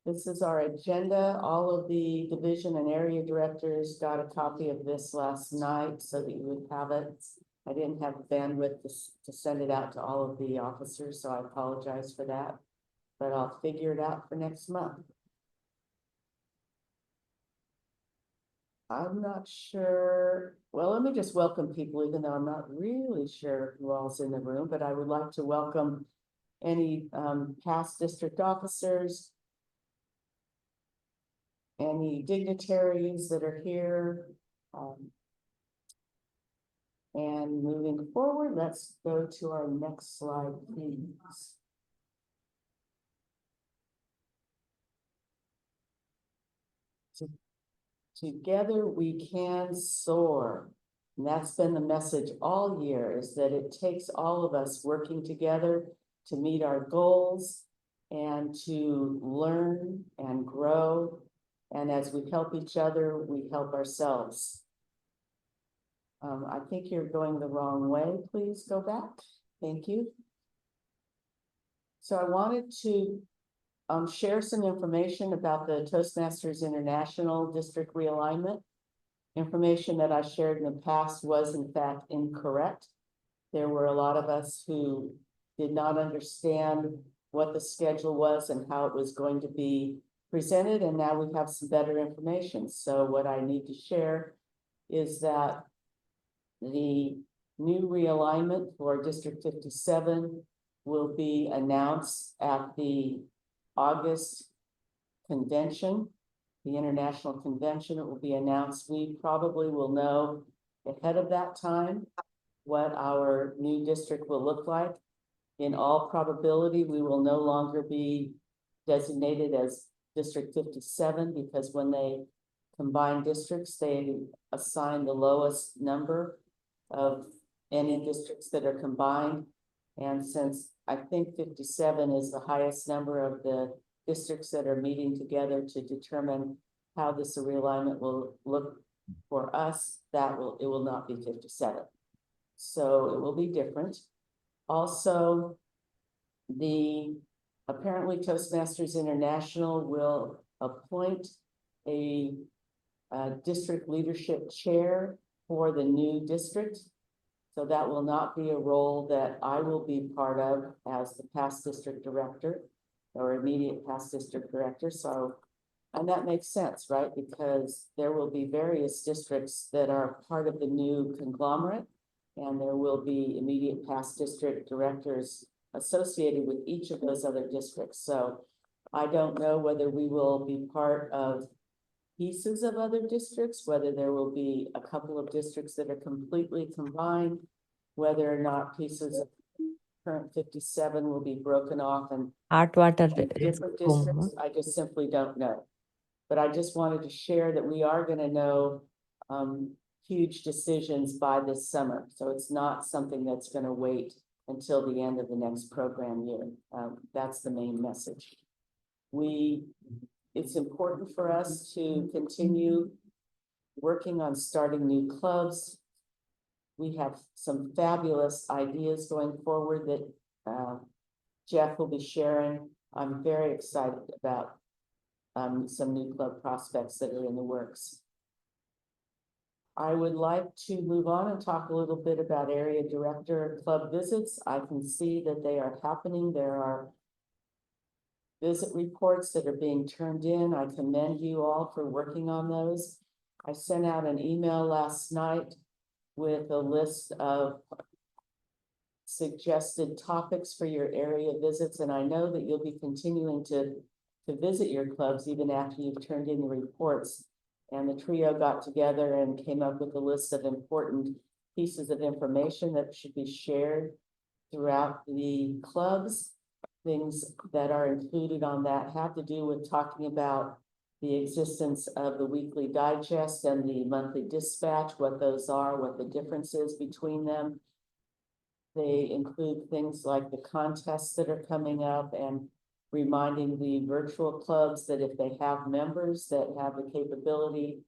This is our agenda. All of the division and area directors got a copy of this last night so that you would have it. I didn't have bandwidth to send it out to all of the officers, so I apologize for that. But I'll figure it out for next month. I'm not sure. Well, let me just welcome people, even though I'm not really sure who all's in the room, but I would like to welcome any past district officers, any dignitaries that are here. And moving forward, let's go to our next slide, please. Together we can soar. And that's been the message all year, is that it takes all of us working together to meet our goals and to learn and grow. And as we help each other, we help ourselves. I think you're going the wrong way. Please go back. Thank you. So I wanted to share some information about the Toastmasters International District Realignment. Information that I shared in the past was in fact incorrect. There were a lot of us who did not understand what the schedule was and how it was going to be presented, and now we have some better information. So what I need to share is that the new realignment for District 57 will be announced at the August convention, the International Convention. It will be announced. We probably will know ahead of that time what our new district will look like. In all probability, we will no longer be designated as District 57, because when they combine districts, they assign the lowest number of any districts that are combined. And since I think 57 is the highest number of the districts that are meeting together to determine how this realignment will look for us, it will not be 57. So it will be different. Also, apparently Toastmasters International will appoint a district leadership chair for the new district. So that will not be a role that I will be part of as the past district director or immediate past district director. So, and that makes sense, right? Because there will be various districts that are part of the new conglomerate, and there will be immediate past district directors associated with each of those other districts. So I don't know whether we will be part of pieces of other districts, whether there will be a couple of districts that are completely combined, whether or not pieces of current 57 will be broken off and different districts. I just simply don't know. But I just wanted to share that we are going to know huge decisions by this summer. So it's not something that's going to wait until the end of the next program year. That's the main message. It's important for us to continue working on starting new clubs. We have some fabulous ideas going forward that Jeff will be sharing. I'm very excited about some new club prospects that are in the works. I would like to move on and talk a little bit about area director club visits. I can see that they are happening. There are visit reports that are being turned in. I commend you all for working on those. I sent out an email last night with a list of suggested topics for your area visits, and I know that you'll be continuing to visit your clubs even after you've turned in the reports. And the trio got together and came up with a list of important pieces of information that should be shared throughout the clubs. Things that are included on that have to do with talking about the existence of the weekly digest and the monthly dispatch, what those are, what the difference is between them. They include things like the contests that are coming up and reminding the virtual clubs that if they have members that have the capability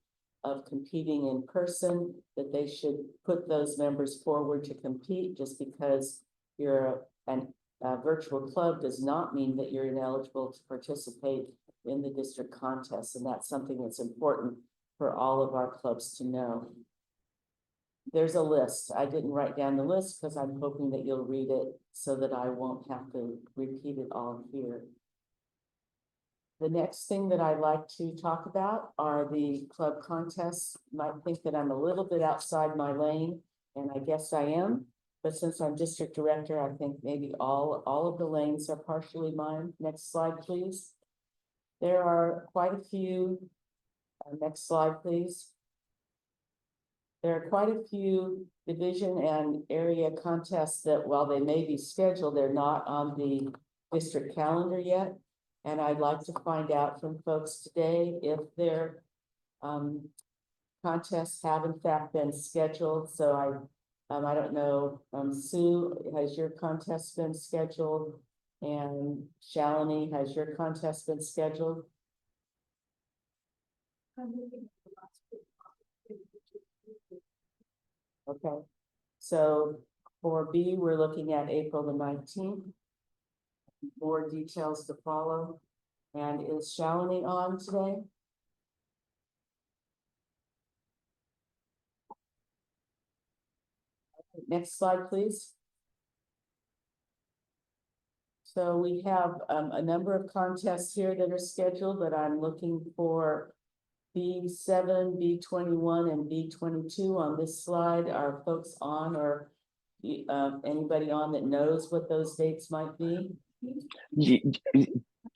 of competing in person, that they should put those members forward to compete. Just because you're a virtual club does not mean that you're ineligible to participate in the district contest, and that's something that's important for all of our clubs to know. There's a list. I didn't write down the list because I'm hoping that you'll read it so that I won't have to repeat it all here. The next thing that I'd like to talk about are the club contests. You might think that I'm a little bit outside my lane, and I guess I am. But since I'm district director, I think maybe all of the lanes are partially mine. Next slide, please. There are quite a few. Next slide, please. There are quite a few division and area contests that, while they may be scheduled, they're not on the district calendar yet. And I'd like to find out from folks today if their contests have in fact been scheduled. So I don't know, Sue, has your contest been scheduled? And Shalini, has your contest been scheduled? Okay, so for B, we're looking at April the 19th. More details to follow. And is Shalini on today? Next slide, please. So we have a number of contests here that are scheduled, but I'm looking for B7, B21, and B22 on this slide. Are folks on, or anybody on that knows what those dates might be?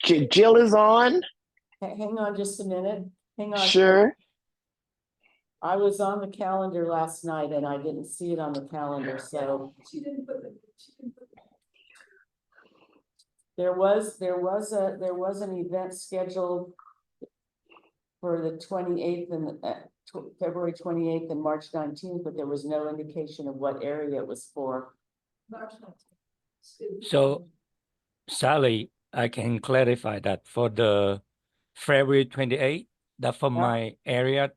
Jill is on. Hang on just a minute. Hang on. Sure. I was on the calendar last night and I didn't see it on the calendar, so. There was an event scheduled for the 28th and February 28th and March 19th, but there was no indication of what area it was for. So, Sally, I can clarify that for the February 28th, that for my area,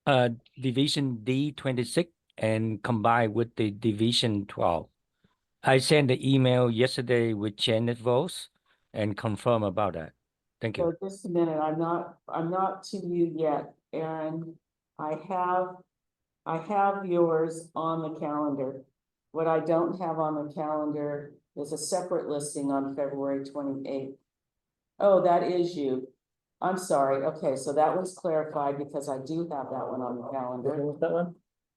Division D26 and combined with the Division 12. I sent the email yesterday with Janet Vos and confirm about that. Thank you. So just a minute, I'm not to you yet, Aaron. I have yours on the calendar. What I don't have on the calendar is a separate listing on February 28th. Oh, that is you. I'm sorry. Okay, so that was clarified because I do have that one on the calendar. What was that one?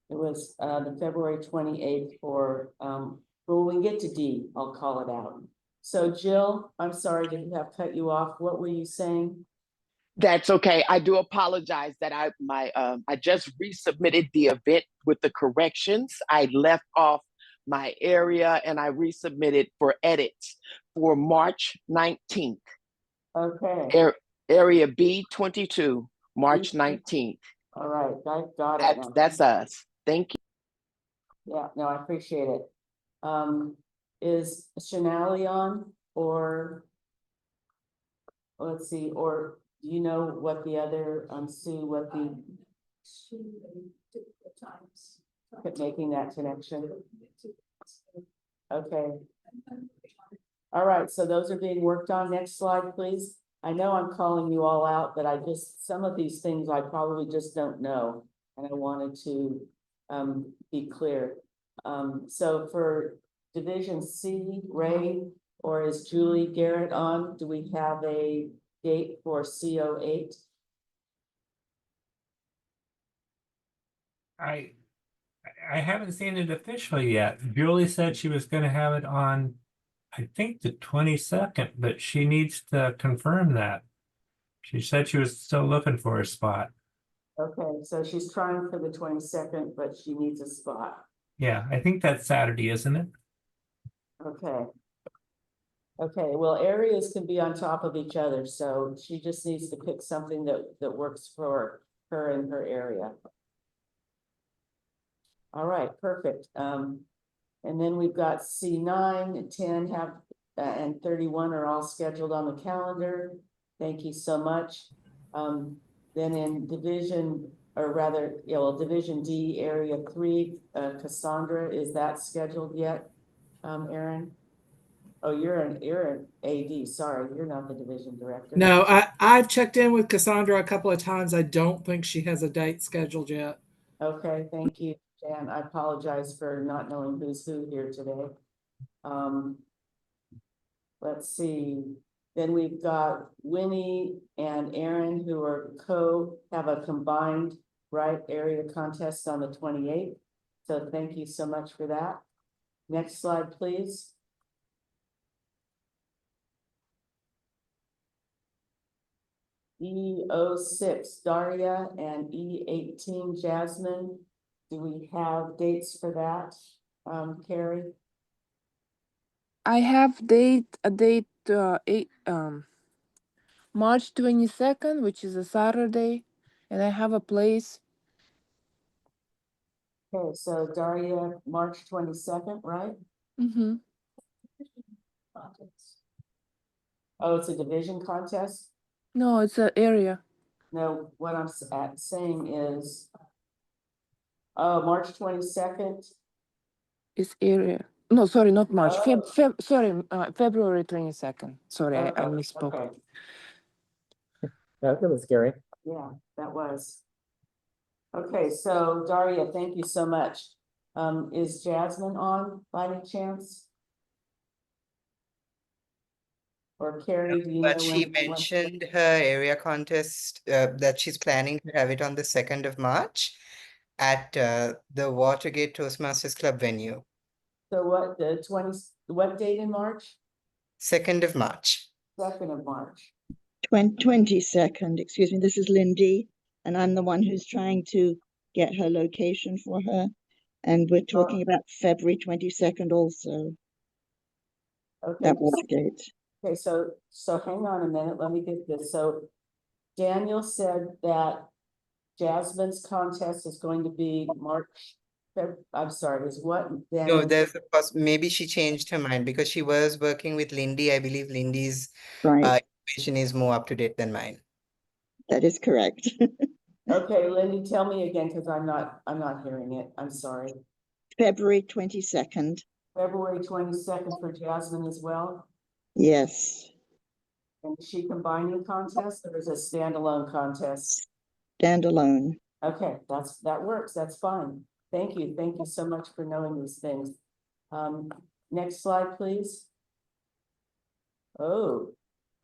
It was the February 28th for well, when we get to D, I'll call it out. So Jill, I'm sorry to have cut you off. What were you saying? That's okay. I do apologize that I just resubmitted the event with the corrections. I left off my area and I resubmitted for edits for March 19th. Okay. Area B22, March 19th. All right, I got it. That's us. Thank you. Yeah, no, I appreciate it. Is Shanali on, or let's see, or do you know what the other, Sue, what the making that connection? Okay. All right, so those are being worked on. Next slide, please. I know I'm calling you all out, but some of these things I probably just don't know, and I wanted to be clear. So for Division C, Ray, or is Julie Garrett on? Do we have a date for CO8? I haven't seen it officially yet. Julie said she was going to have it on, I think, the 22nd, but she needs to confirm that. She said she was still looking for a spot. Okay, so she's trying for the 22nd, but she needs a spot. Yeah, I think that's Saturday, isn't it? Okay. Okay, well, areas can be on top of each other, so she just needs to pick something that works for her in her area. All right, perfect. And then we've got C9, 10 have and 31 are all scheduled on the calendar. Thank you so much. Then in division, or rather, Division D, Area 3, Cassandra, is that scheduled yet, Aaron? Oh, you're an AD, sorry, you're not the division director. No, I've checked in with Cassandra a couple of times. I don't think she has a date scheduled yet. Okay, thank you, Jan. I apologize for not knowing who's who here today. Let's see, then we've got Winnie and Aaron who are have a combined right area contest on the 28th. So thank you so much for that. Next slide, please. E06 Daria and E18 Jasmine. Do we have dates for that, Carrie? I have a date March 22nd, which is a Saturday, and I have a place. Okay, so Daria, March 22nd, right? Mm-hmm. Oh, it's a division contest? No, it's an area. No, what I'm saying is, oh, March 22nd. It's area. No, sorry, not March. Oh. February 22nd. Sorry, I Okay, misspoke. okay. That was scary. Yeah, that was. Okay, so Daria, thank you so much. Is Jasmine on by any chance? Or Carrie, do you know But she when? mentioned her area contest that she's planning to have it on the 2nd of March at the Watergate Toastmasters Club venue. So what, what date in March? 2nd of March. 2nd of March. 22nd, excuse me, this is Lindy, and I'm the one who's trying to get her location for her. And we're talking about February 22nd also Okay, at Watergate. okay, so hang on a minute, let me get this. So Daniel said that Jasmine's contest is going to be I'm sorry, is what? No, there's maybe she changed her mind because she was working with Lindy. I believe Lindy's Right, information is more up to date than mine. that is correct. Okay, Lindy, tell me again, because I'm not hearing it. I'm sorry. February 22nd. February 22nd for Jasmine as well. Yes, And is she combining contest or is it a standalone contest? standalone. Okay, that works. That's fine. Thank you. Thank you so much for knowing these things. Next slide, please. Oh,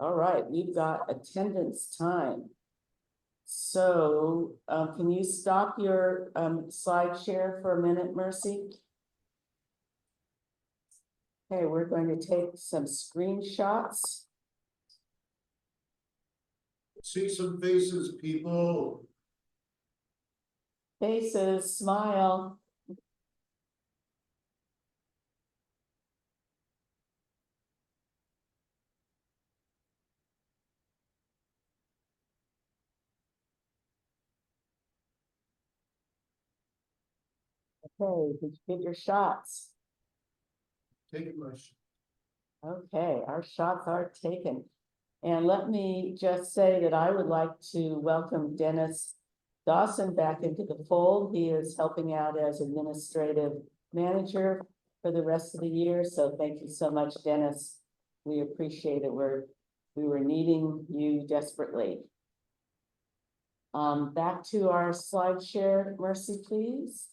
all right. We've got attendance time. So, can you stop your slide share for a minute, Mercy? Okay, we're going to take some screenshots. See some faces, people. Faces, smile. Okay, did you get your shots? Take my shot. Okay, our shots are taken. And let me just say that I would like to welcome Dennis Dawson back into the fold. He is helping out as administrative manager for the rest of the year. So thank you so much, Dennis. We appreciate it. We were needing you desperately. Back to our slide share, Mercy, please.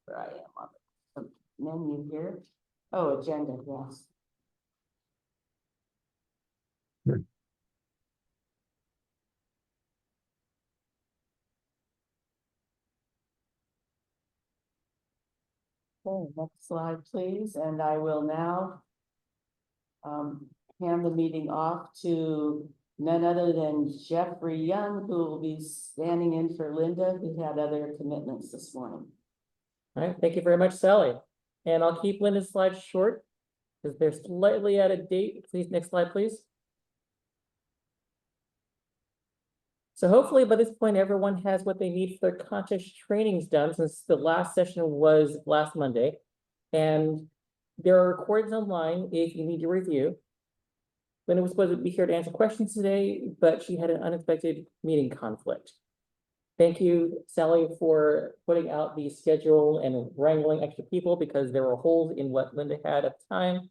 Where I am on the menu here. Oh, agenda, yes. Okay, next slide, please. And I will now hand the meeting off to none other than Jeffrey Young, who will be standing in for Linda, who had other commitments this morning. All right, thank you very much, Sally. And I'll keep Linda's slides short because they're slightly out of date. Please, next slide, please. So hopefully by this point, everyone has what they need for their contest trainings done, since the last session was last Monday. And there are recordings online if you need to review. Linda was supposed to be here to answer questions today, but she had an unexpected meeting conflict. Thank you, Sally, for putting out the schedule and wrangling extra people because there were holes in what Linda had at the time.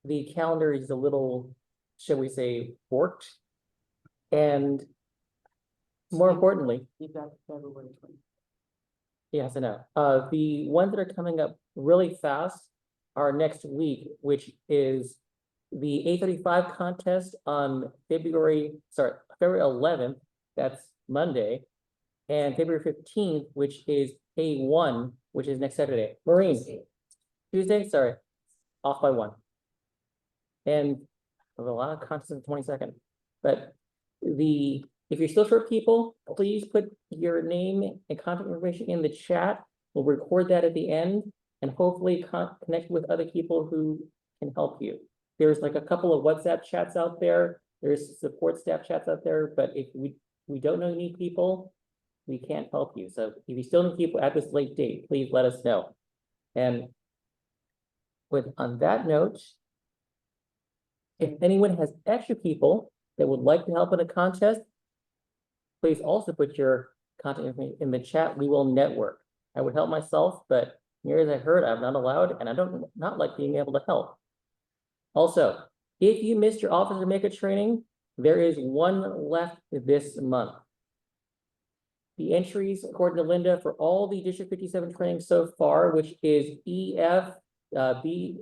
the calendar is a little, shall we say, forked. And more importantly, You got February 20. yes, I know. The ones that are coming up really fast are next week, which is the 8:35 contest on February 11th, that's Monday, and February 15th, which is A1, which is next Saturday. Maureen, Tuesday, sorry, off by 1. And there's a lot of contests on the 22nd, but if you're still short people, please put your name and contact information in the chat. We'll record that at the end and hopefully connect with other people who can help you. There's like a couple of WhatsApp chats out there. There's support staff chats out there, but if we don't know you need people, we can't help you. So if you still need people at this late date, please let us know. And on that note, if anyone has extra people that would like to help in a contest, please also put your contact information in the chat. We will network. I would help myself, but near as I heard, I'm not allowed, and I don't not like being able to help. Also, if you missed your Officer Maker training, there is one left this month. The entries, according to Linda, for all the District 57 trainings so far, which is EF, C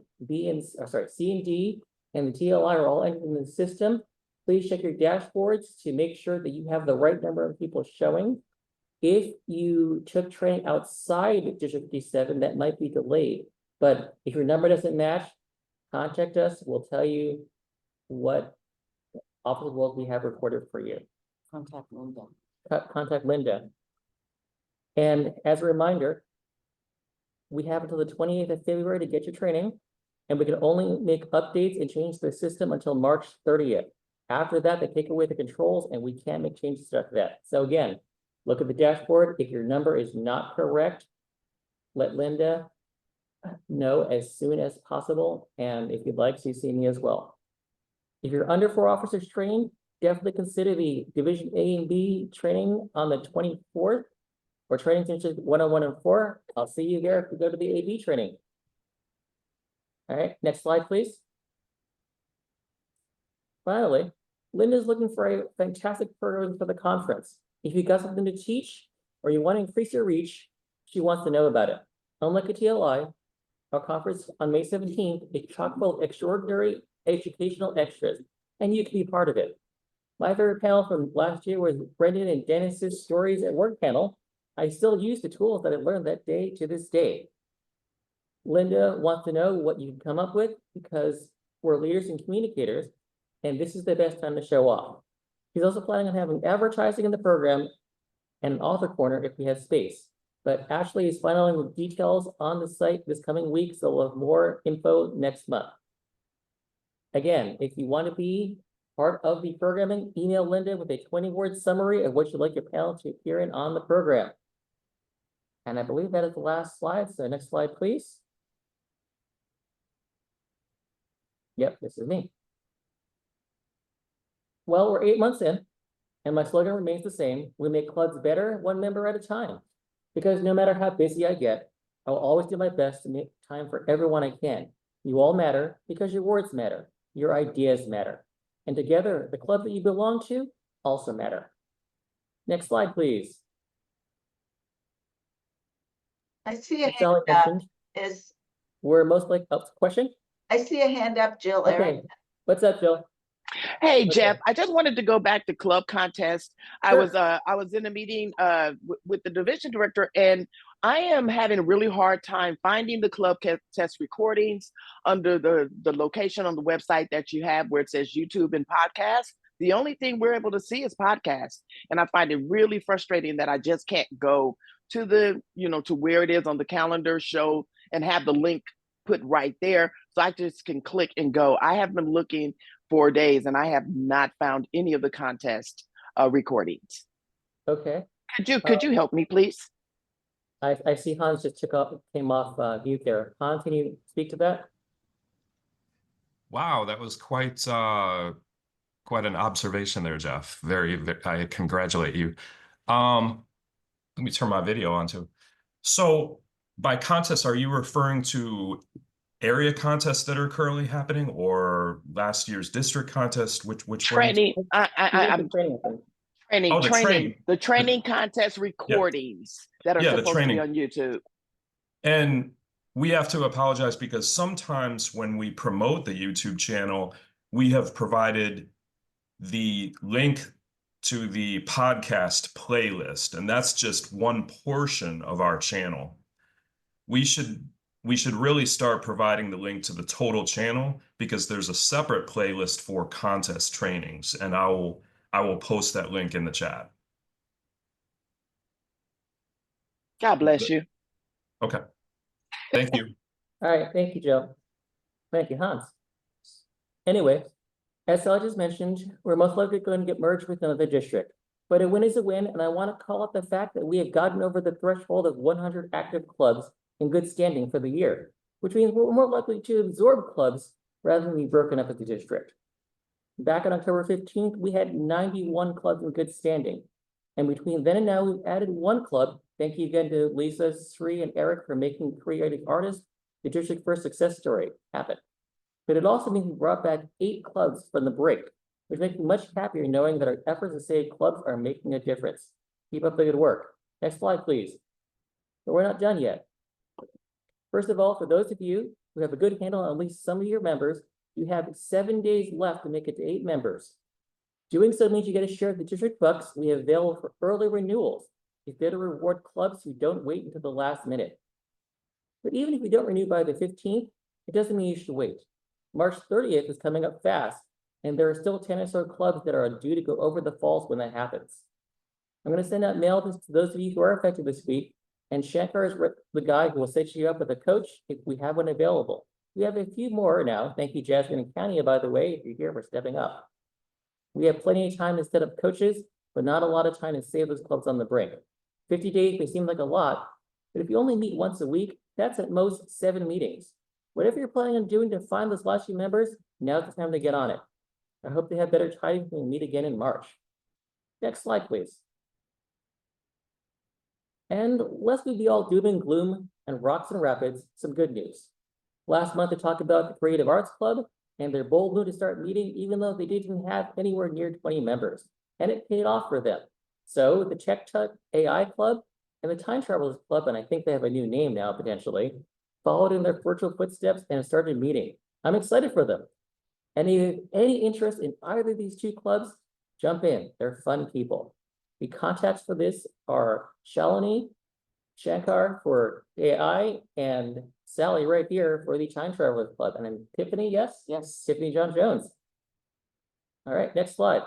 and D, and the TLI are all entered in the system. Please check your dashboards to make sure that you have the right number of people showing. If you took training outside District 57, that might be delayed. But if your number doesn't match, contact us. We'll tell you what office roles we have recorded for you. Contact Linda. Contact Linda. And as a reminder, we have until the 28th of February to get your training, and we can only make updates and change the system until March 30th. After that, they take away the controls and we can't make changes after that. So again, look at the dashboard. If your number is not correct, let Linda know as soon as possible. And if you'd like, CC me as well. If you're under 4 officers training, definitely consider the Division A and B training on the 24th, or training teachers 101 and 4. I'll see you there if you go to the AB training. All right, next slide, please. Finally, Linda's looking for a fantastic program for the conference. If you got something to teach or you want to increase your reach, she wants to know about it. Unlike a TLI, our conference on May 17th is chock full of extraordinary educational extras, and you can be part of it. My favorite panel from last year was Brendan and Dennis's Stories at Work panel. I still use the tools that I learned that day to this day. Linda wants to know what you can come up with because we're leaders and communicators, and this is the best time to show off. She's also planning on having advertising in the program and an author corner if we have space. But Ashley is finalizing the details on the site this coming week, so we'll have more info next month. Again, if you want to be part of the programming, email Linda with a 20-word summary of what you'd like your panel to appear in on the program. And I believe that is the last slide. So next slide, please. Yep, this is me. Well, we're 8 months in, and my slogan remains the same. We make clubs better, one member at a time. Because no matter how busy I get, I will always do my best to make time for everyone I can. You all matter because your words matter. Your ideas matter. And together, the club that you belong to also matter. Next slide, please. I see a As Sally hand up. mentioned, we're most like, question? I see a hand up, Jill. Okay, what's up, Jill? Hey, Okay. Jeff, I just wanted to go back to club contest. Sure. I was in a meeting with the division director, and I am having a really hard time finding the club test recordings under the location on the website that you have where it says YouTube and podcast. The only thing we're able to see is podcast. And I find it really frustrating that I just can't go to the, to where it is on the calendar show and have the link put right there. So I just can click and go. I have been looking 4 days and I have not found any of the contest recordings. Okay. Could you help me, please? I see Hans just came off mute there. Hans, can you speak to that? Wow, that was quite an observation there, Jeff. Very, I congratulate you. Let me turn my video on too. So by contest, are you referring to area contests that are currently happening or last year's district contest? Which one? Training, I'm Training, I think. Oh, the training. the training contest recordings that are Yeah, the supposed to be training. on YouTube. And we have to apologize because sometimes when we promote the YouTube channel, we have provided the link to the podcast playlist, and that's just one portion of our channel. We should really start providing the link to the total channel because there's a separate playlist for contest trainings, and I will post that link in the chat. God bless you. Okay. Thank you. All right, thank you, Joe. Thank you, Hans. Anyway, as Sally just mentioned, we're most likely going to get merged with another district. But a win is a win, and I want to call out the fact that we have gotten over the threshold of 100 active clubs in good standing for the year, which means we're more likely to absorb clubs rather than be broken up as a district. Back on October 15th, we had 91 clubs in good standing. And between then and now, we've added one club. Thank you again to Lisa, Sri, and Eric for making Creative Artists the district first success story happen. But it also means we brought back 8 clubs from the break, which makes me much happier knowing that our efforts to save clubs are making a difference. Keep up the good work. Next slide, please. But we're not done yet. First of all, for those of you who have a good handle on at least some of your members, you have 7 days left to make it to 8 members. Doing so means you get a share of the district bucks we have available for early renewals. It's there to reward clubs who don't wait until the last minute. But even if you don't renew by the 15th, it doesn't mean you should wait. March 30th is coming up fast, and there are still 10 or so clubs that are due to go over the falls when that happens. I'm going to send out mailings to those of you who are affected this week, and Shankar is the guy who will set you up with a coach if we have one available. We have a few more now. Thank you, Jasmine and Kania, by the way, if you're here for stepping up. We have plenty of time to set up coaches, but not a lot of time to save those clubs on the brink. 50 days may seem like a lot, but if you only meet once a week, that's at most 7 meetings. Whatever you're planning on doing to find those last few members, now's the time to get on it. I hope they have better tidings when we meet again in March. Next slide, please. And lest we be all doom and gloom and rocks and rapids, some good news. Last month, I talked about the Creative Arts Club and their bold move to start meeting, even though they didn't have anywhere near 20 members, and it paid off for them. So the Check Tut AI Club and the Time Travelers Club, and I think they have a new name now potentially, followed in their virtual footsteps and started meeting. I'm excited for them. Any interest in either of these 2 clubs, jump in. They're fun people. The contacts for this are Shalini, Shankar for AI, and Sally right here for the Time Travelers Club. And then Tiffany, yes? Yes. Tiffany John Jones. All right, next slide.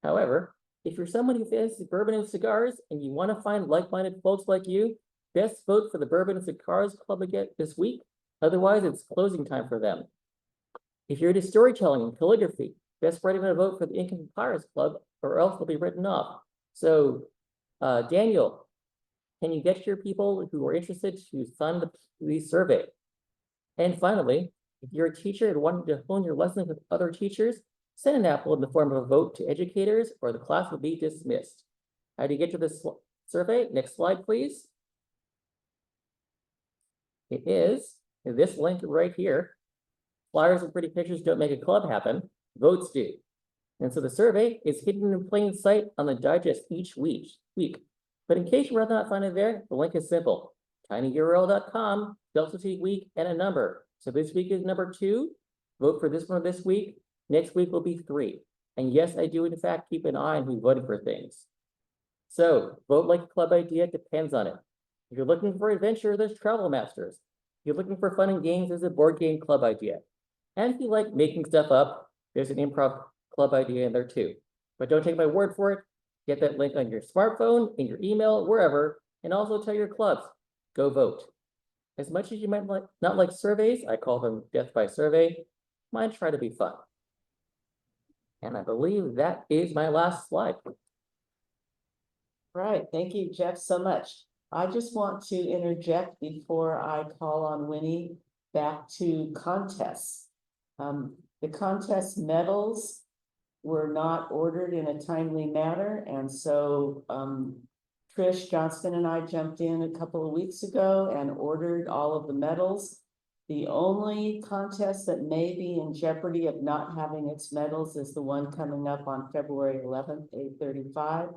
However, if you're someone who fans bourbon and cigars and you want to find like-minded folks like you, best vote for the Bourbon and Cigars Club again this week. Otherwise, it's closing time for them. If you're into storytelling and calligraphy, best write a vote for the Ink and Papyrus Club, or else they'll be written off. So, Daniel, can you get your people who are interested to fund the survey? And finally, if you're a teacher and wanting to hone your lessons with other teachers, send an apple in the form of a vote to educators, or the class will be dismissed. How do you get to this survey? Next slide, please. It is this link right here. Flyers and pretty pictures don't make a club happen. Votes do. And so the survey is hidden in plain sight on the digest each week. But in case you'd rather not find it there, the link is simple. tinyurl.com, Delta T week, and a number. So this week is number 2. Vote for this one this week. Next week will be 3. And yes, I do in fact keep an eye on who voted for things. So vote like a club idea depends on it. If you're looking for adventure, there's Travel Masters. If you're looking for fun and games, there's a board game club idea. And if you like making stuff up, there's an improv club idea in there too. But don't take my word for it. Get that link on your smartphone, in your email, wherever, and also tell your clubs, go vote. As much as you might not like surveys, I call them death by survey, mine try to be fun. And I believe that is my last slide. Right, thank you, Jeff, so much. I just want to interject before I call on Winnie back to contests. The contest medals were not ordered in a timely manner, and so Trish Johnston and I jumped in a couple of weeks ago and ordered all of the medals. The only contest that may be in jeopardy of not having its medals is the one coming up on February 11th, 8:35.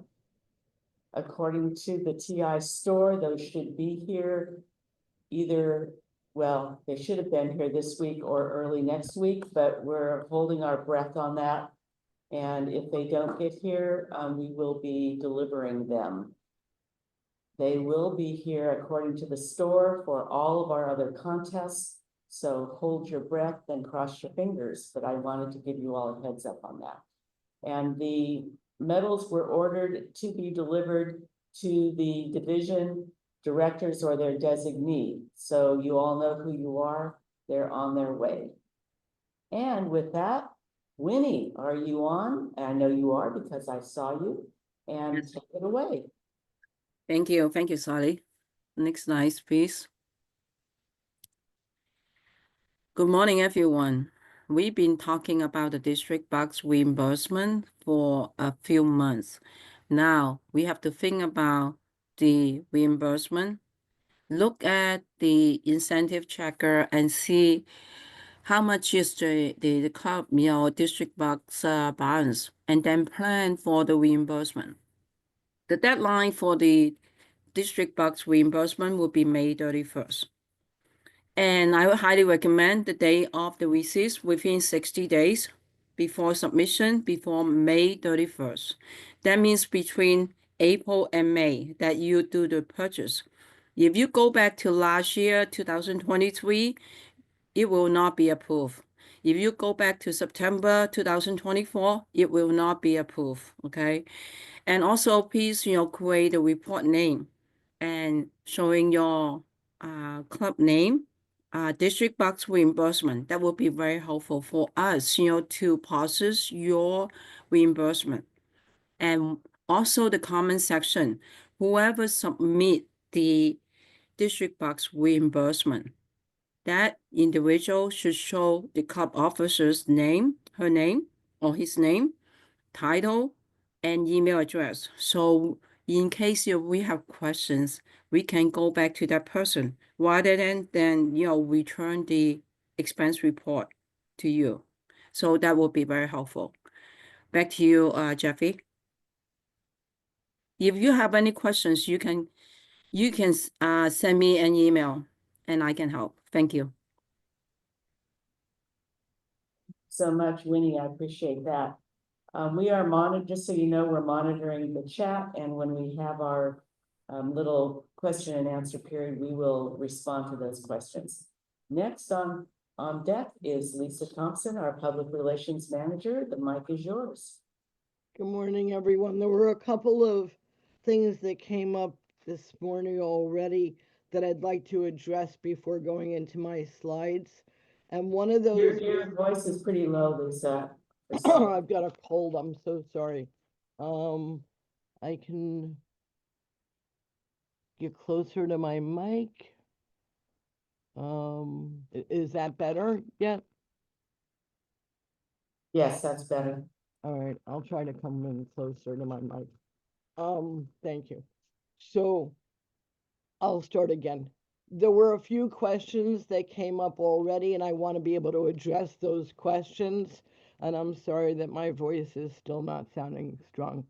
According to the TI store, those should be here either, well, they should have been here this week or early next week, but we're holding our breath on that. And if they don't get here, we will be delivering them. They will be here according to the store for all of our other contests. So hold your breath and cross your fingers, but I wanted to give you all a heads up on that. And the medals were ordered to be delivered to the division directors or their designee. So you all know who you are. They're on their way. And with that, Winnie, are you on? I know you are because I saw you. And take it away. Thank you, Sally. Next slide, please. Good morning, everyone. We've been talking about the district box reimbursement for a few months. Now we have to think about the reimbursement. Look at the incentive tracker and see how much is the club, district box balance, and then plan for the reimbursement. The deadline for the district box reimbursement will be May 31st. And I would highly recommend the day of the receipts within 60 days before submission, before May 31st. That means between April and May that you do the purchase. If you go back to last year, 2023, it will not be approved. If you go back to September 2024, it will not be approved, okay? And also, please, create a report name and showing your club name, district box reimbursement. That will be very helpful for us, to process your reimbursement. And also the comment section, whoever submit the district box reimbursement, that individual should show the club officer's name, her name, or his name, title, and email address. So in case we have questions, we can go back to that person rather than return the expense report to you. So that will be very helpful. Back to you, Jeffy. If you have any questions, you can send me an email and I can help. Thank you. So much, Winnie. I appreciate that. We are monitoring, just so you know, we're monitoring the chat, and when we have our little question and answer period, we will respond to those questions. Next on deck is Lisa Thompson, our Public Relations Manager. The mic is yours. Good morning, everyone. There were a couple of things that came up this morning already that I'd like to address before going into my slides. And one of those— Your voice is pretty low, Lisa. I've got a cold, I'm so sorry. I can get closer to my mic. Is that better yet? Yes, that's better. All right, I'll try to come in closer to my mic. Thank you. So I'll start again. There were a few questions that came up already, and I want to be able to address those questions. And I'm sorry that my voice is still not sounding strong.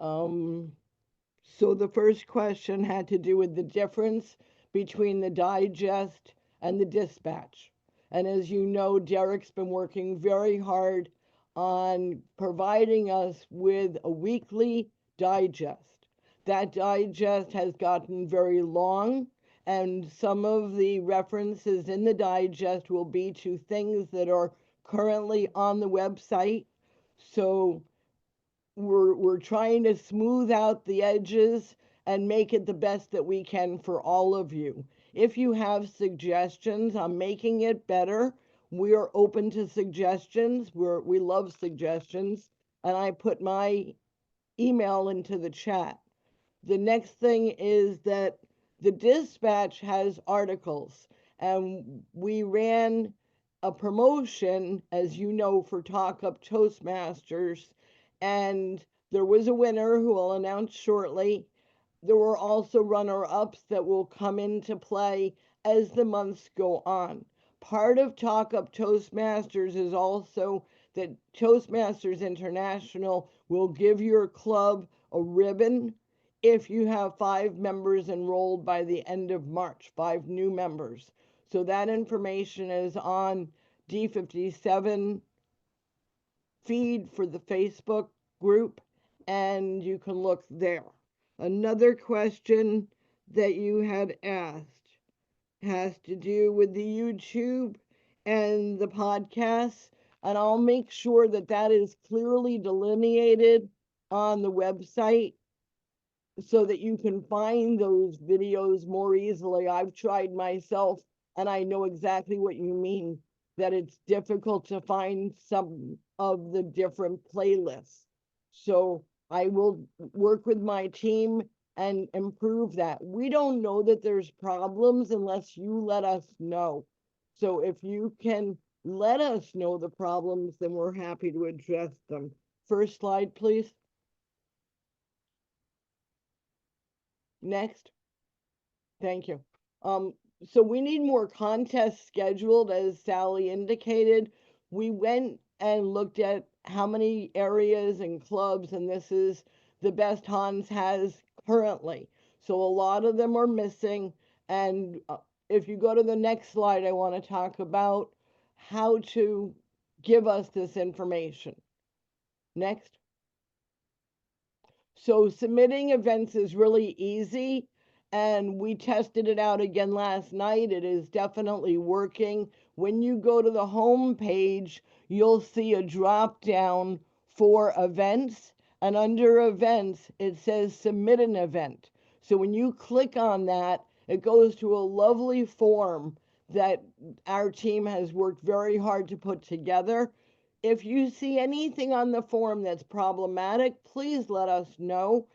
So the first question had to do with the difference between the digest and the dispatch. And as you know, Derek's been working very hard on providing us with a weekly digest. That digest has gotten very long, and some of the references in the digest will be to things that are currently on the website. So we're trying to smooth out the edges and make it the best that we can for all of you. If you have suggestions on making it better, we are open to suggestions. We love suggestions, and I put my email into the chat. The next thing is that the dispatch has articles, and we ran a promotion, as you know, for Talk Up Toastmasters, and there was a winner who I'll announce shortly. There were also runner-ups that will come into play as the months go on. part of Talk Up Toastmasters is also that Toastmasters International will give your club a ribbon if you have 5 members enrolled by the end of March, 5 new members. So that information is on D57 feed for the Facebook group, and you can look there. Another question that you had asked has to do with the YouTube and the podcast, and I'll make sure that that is clearly delineated on the website so that you can find those videos more easily. I've tried myself and I know exactly what you mean, that it's difficult to find some of the different playlists. So I will work with my team and improve that. We don't know that there's problems unless you let us know. So if you can let us know the problems, then we're happy to address them. First slide, please. Next. Thank you. So we need more contests scheduled, as Sally indicated. We went and looked at how many areas and clubs, and this is the best Hans has currently. So a lot of them are missing. And if you go to the next slide, I want to talk about how to give us this information. Next. So submitting events is really easy, and we tested it out again last night. It is definitely working. When you go to the home page, you'll see a drop down for events, and under events, it says submit an event. So when you click on that, it goes to a lovely form that our team has worked very hard to put together. If you see anything on the form that's problematic, please let us know.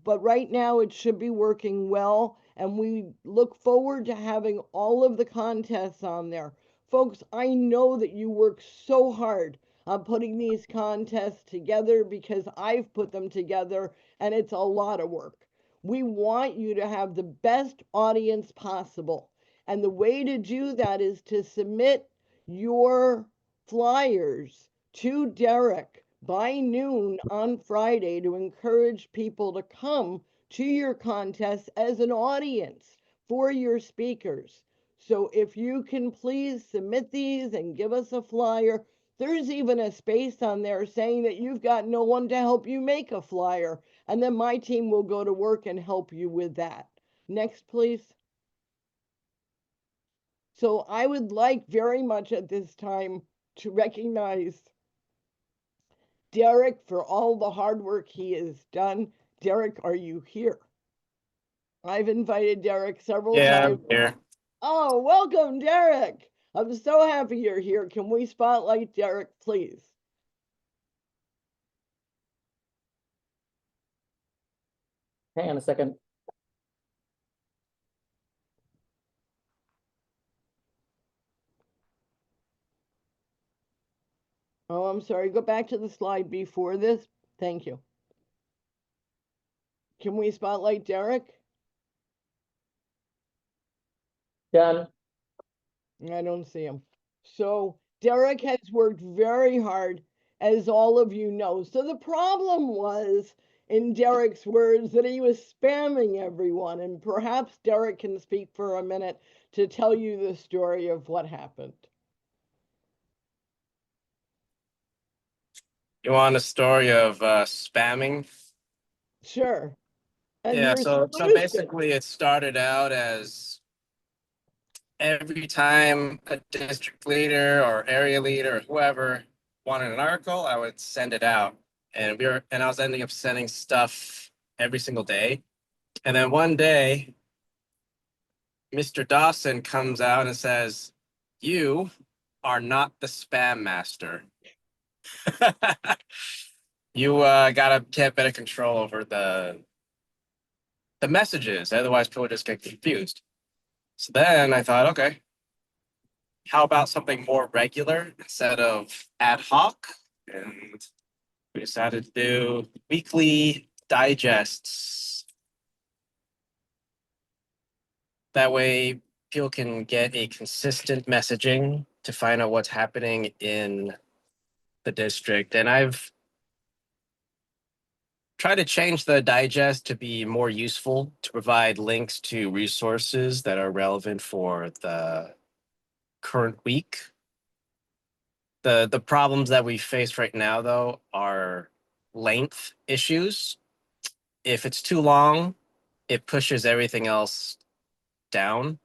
But right now it should be working well, and we look forward to having all of the contests on there. Folks, I know that you work so hard on putting these contests together because I've put them together and it's a lot of work. We want you to have the best audience possible. And the way to do that is to submit your flyers to Derek by noon on Friday to encourage people to come to your contest as an audience for your speakers. So if you can please submit these and give us a flyer. There's even a space on there saying that you've got no one to help you make a flyer, and then my team will go to work and help you with that. Next, please. So I would like very much at this time to recognize Derek for all the hard work he has done. Derek, are you here? I've invited Derek several times. I'm here. Oh, welcome, Derek. I'm so happy you're here. Can we spotlight Derek, please? Hang on a second. Oh, I'm sorry. Go back to the slide before this. Thank you. Can we spotlight Derek? Done. I don't see him. So Derek has worked very hard, as all of you know. So the problem was, in Derek's words, that he was spamming everyone. And perhaps Derek can speak for a minute to tell you the story of what happened. You want a story of spamming? Sure. And Yeah, your so solution. basically it started out as every time a district leader or area leader or whoever wanted an article, I would send it out. And I was ending up sending stuff every single day. And then one day, Mr. Dawson comes out and says, "You are not the spam master." You gotta get better control over the messages, otherwise people just get confused. So then I thought, okay, how about something more regular instead of ad hoc? And we decided to do weekly digests. That way people can get a consistent messaging to find out what's happening in the district. And I've tried to change the digest to be more useful, to provide links to resources that are relevant for the current week. The problems that we face right now, though, are length issues. If it's too long, it pushes everything else down.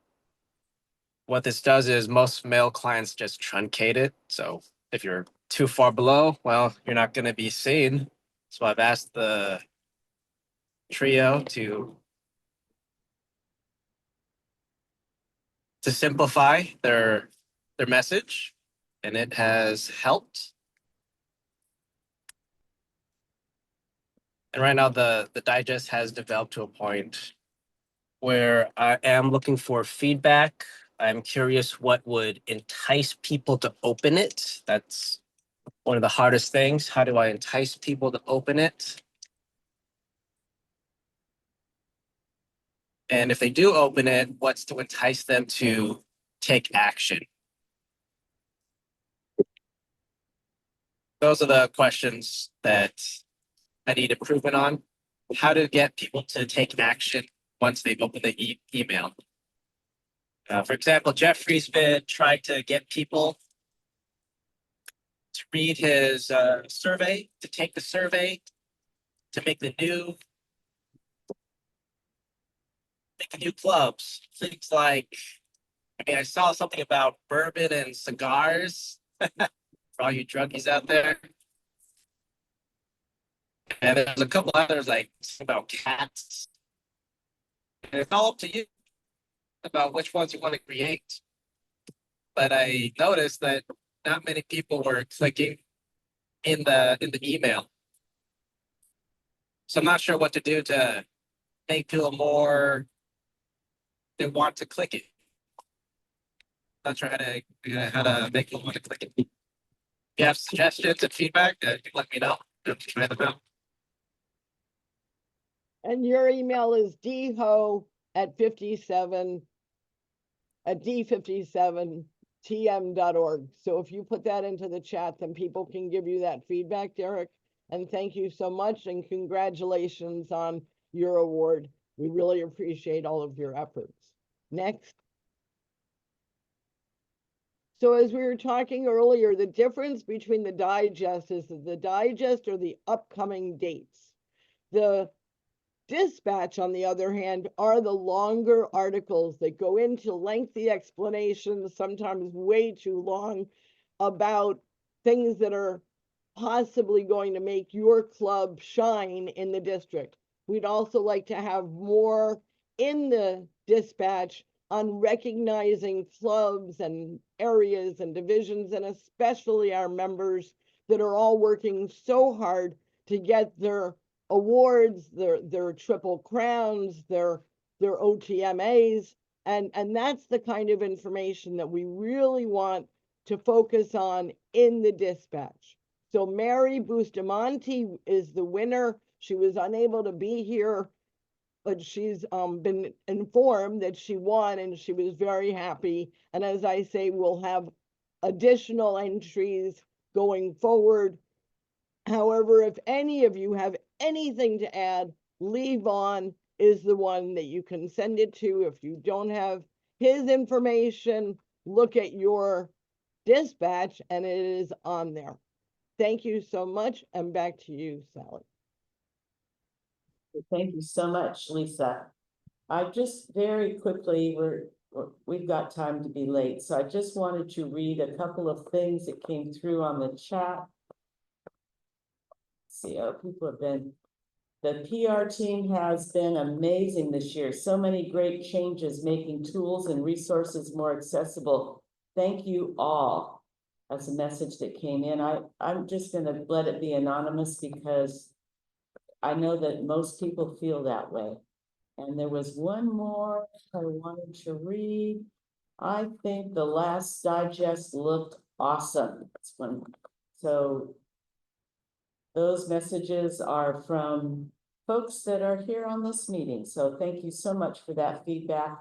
What this does is most mail clients just truncate it. So if you're too far below, well, you're not going to be seen. So I've asked the trio to simplify their message, and it has helped. And right now the digest has developed to a point where I am looking for feedback. I'm curious what would entice people to open it. That's one of the hardest things. How do I entice people to open it? And if they do open it, what's to entice them to take action? Those are the questions that I need improvement on. How to get people to take action once they've opened the email. For example, Jeffrey's been trying to get people to read his survey, to take the survey, to make the new clubs. Things like, I saw something about bourbon and cigars for all you druggies out there. And there's a couple others like about cats. And it's all up to you about which ones you want to create. But I noticed that not many people were clicking in the email. So I'm not sure what to do to make people more they want to click it. Not sure how to make people want to click it. If you have suggestions and feedback, let me know. Try them out. And your email is d57tm.org. So if you put that into the chat, then people can give you that feedback, Derek. And thank you so much, and congratulations on your award. We really appreciate all of your efforts. Next. So as we were talking earlier, the difference between the digest is that the digest are the upcoming dates. The dispatch, on the other hand, are the longer articles that go into lengthy explanations, sometimes way too long, about things that are possibly going to make your club shine in the district. We'd also like to have more in the dispatch on recognizing clubs and areas and divisions, and especially our members that are all working so hard to get their awards, their triple crowns, their OTMAs, and that's the kind of information that we really want to focus on in the dispatch. So Mary Bustamante is the winner. She was unable to be here, but she's been informed that she won, and she was very happy. And as I say, we'll have additional entries going forward. However, if any of you have anything to add, Lee Vaughn is the one that you can send it to. If you don't have his information, look at your dispatch and it is on there. Thank you so much, and back to you, Sally. Thank you so much, Lisa. I just very quickly, we've got time to be late, so I just wanted to read a couple of things that came through on the chat. See how people have been. The PR team has been amazing this year. So many great changes, making tools and resources more accessible. Thank you all. That's a message that came in. I'm just going to let it be anonymous because I know that most people feel that way. And there was one more I wanted to read. I think the last digest looked awesome. That's one. So those messages are from folks that are here on this meeting. So thank you so much for that feedback.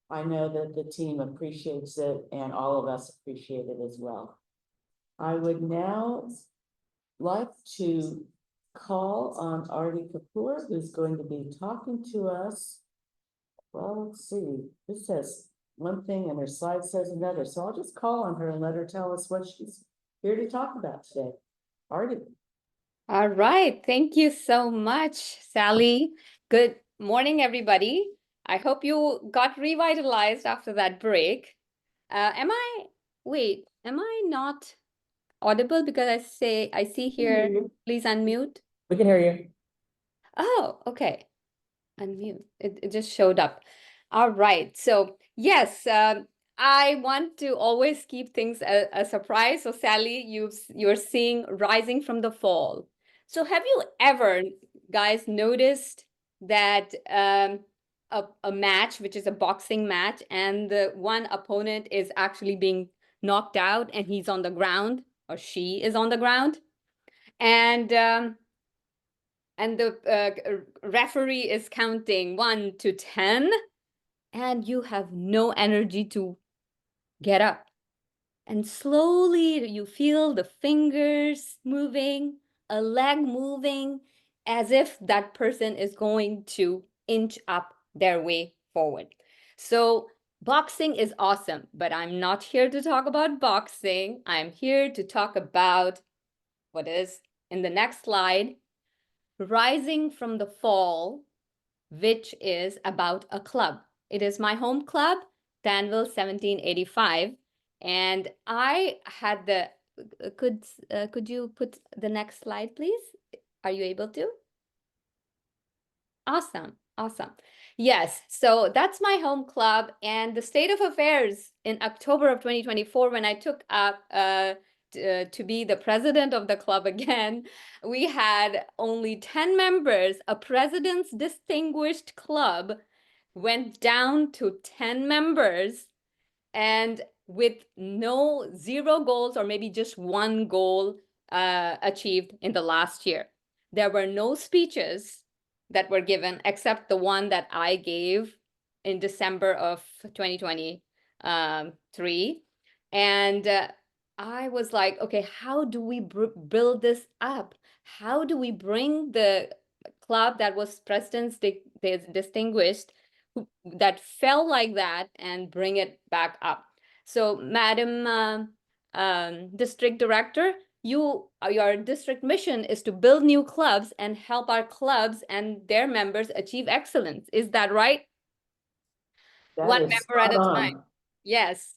I know that the team appreciates it and all of us appreciate it as well. I would now like to call on Artie Kapoor, who's going to be talking to us. Well, let's see, this says one thing and her slide says another, so I'll just call on her and let her tell us what she's here to talk about today. Artie. All right, thank you so much, Sally. Good morning, everybody. I hope you got revitalized after that break. Am I not audible? Because I see here, please unmute. We can hear you. Oh, okay. Unmute. It just showed up. All right. So yes, I want to always keep things a surprise. So Sally, you're seeing Rising from the Fall. So have you ever, guys, noticed that a match, which is a boxing match, and the one opponent is actually being knocked out and he's on the ground or she is on the ground? And the referee is counting 1 to 10, and you have no energy to get up. And slowly you feel the fingers moving, a leg moving, as if that person is going to inch up their way forward. So boxing is awesome, but I'm not here to talk about boxing. I'm here to talk about what is in the next slide, Rising from the Fall, which is about a club. It is my home club, Danville 1785. And I had the, could you put the next slide, please? Are you able to? Awesome, awesome. Yes, so that's my home club, and the state of affairs in October of 2024, when I took up to be the president of the club again, we had only 10 members. A president's distinguished club went down to 10 members, and with zero goals, or maybe just one goal achieved in the last year. There were no speeches that were given except the one that I gave in December of 2023. And I was like, okay, how do we build this up? How do we bring the club that was president's distinguished, that felt like that, and bring it back up? So, Madam District Director, your district mission is to build new clubs and help our clubs and their members achieve excellence. Is that right? One member at a time. Yes.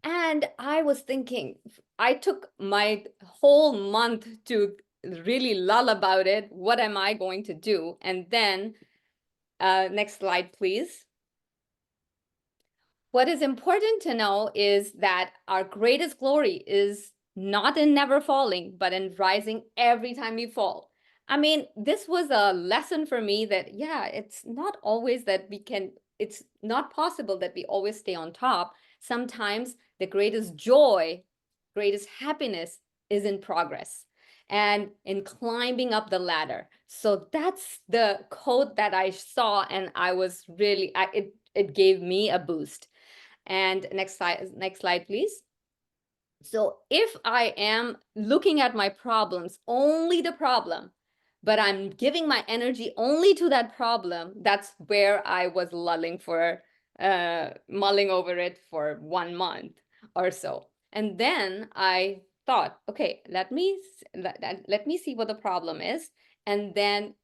And I was thinking, I took my whole month to really lull about it. What am I going to do? And then, next slide, please. What is important to know is that our greatest glory is not in never falling, but in rising every time we fall. I mean, this was a lesson for me that, yeah, it's not always that it's not possible that we always stay on top. Sometimes the greatest joy, greatest happiness is in progress and in climbing up the ladder. So that's the quote that I saw, and I was really, it gave me a boost. And next slide, please. So if I am looking at my problems, only the problem, but I'm giving my energy only to that problem, that's where I was mulling over it for 1 month or so. And then I thought, okay, let me see what the problem is, and then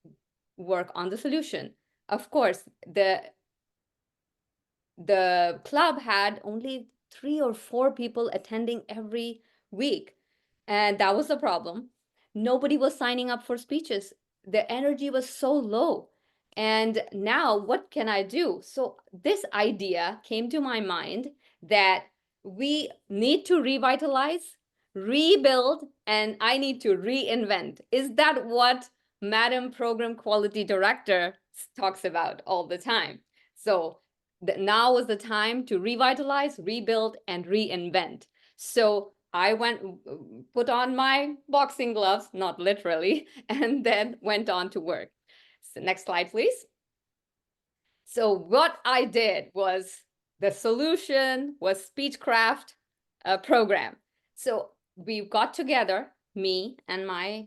work on the solution. Of course, the club had only 3 or 4 people attending every week. And that was the problem. Nobody was signing up for speeches. The energy was so low. And now what can I do? So this idea came to my mind that we need to revitalize, rebuild, and I need to reinvent. Is that what Madam Program Quality Director talks about all the time? So now was the time to revitalize, rebuild, and reinvent. So I put on my boxing gloves, not literally, and then went on to work. So next slide, please. So what I did was the solution was Speechcraft program. So we got together, me and my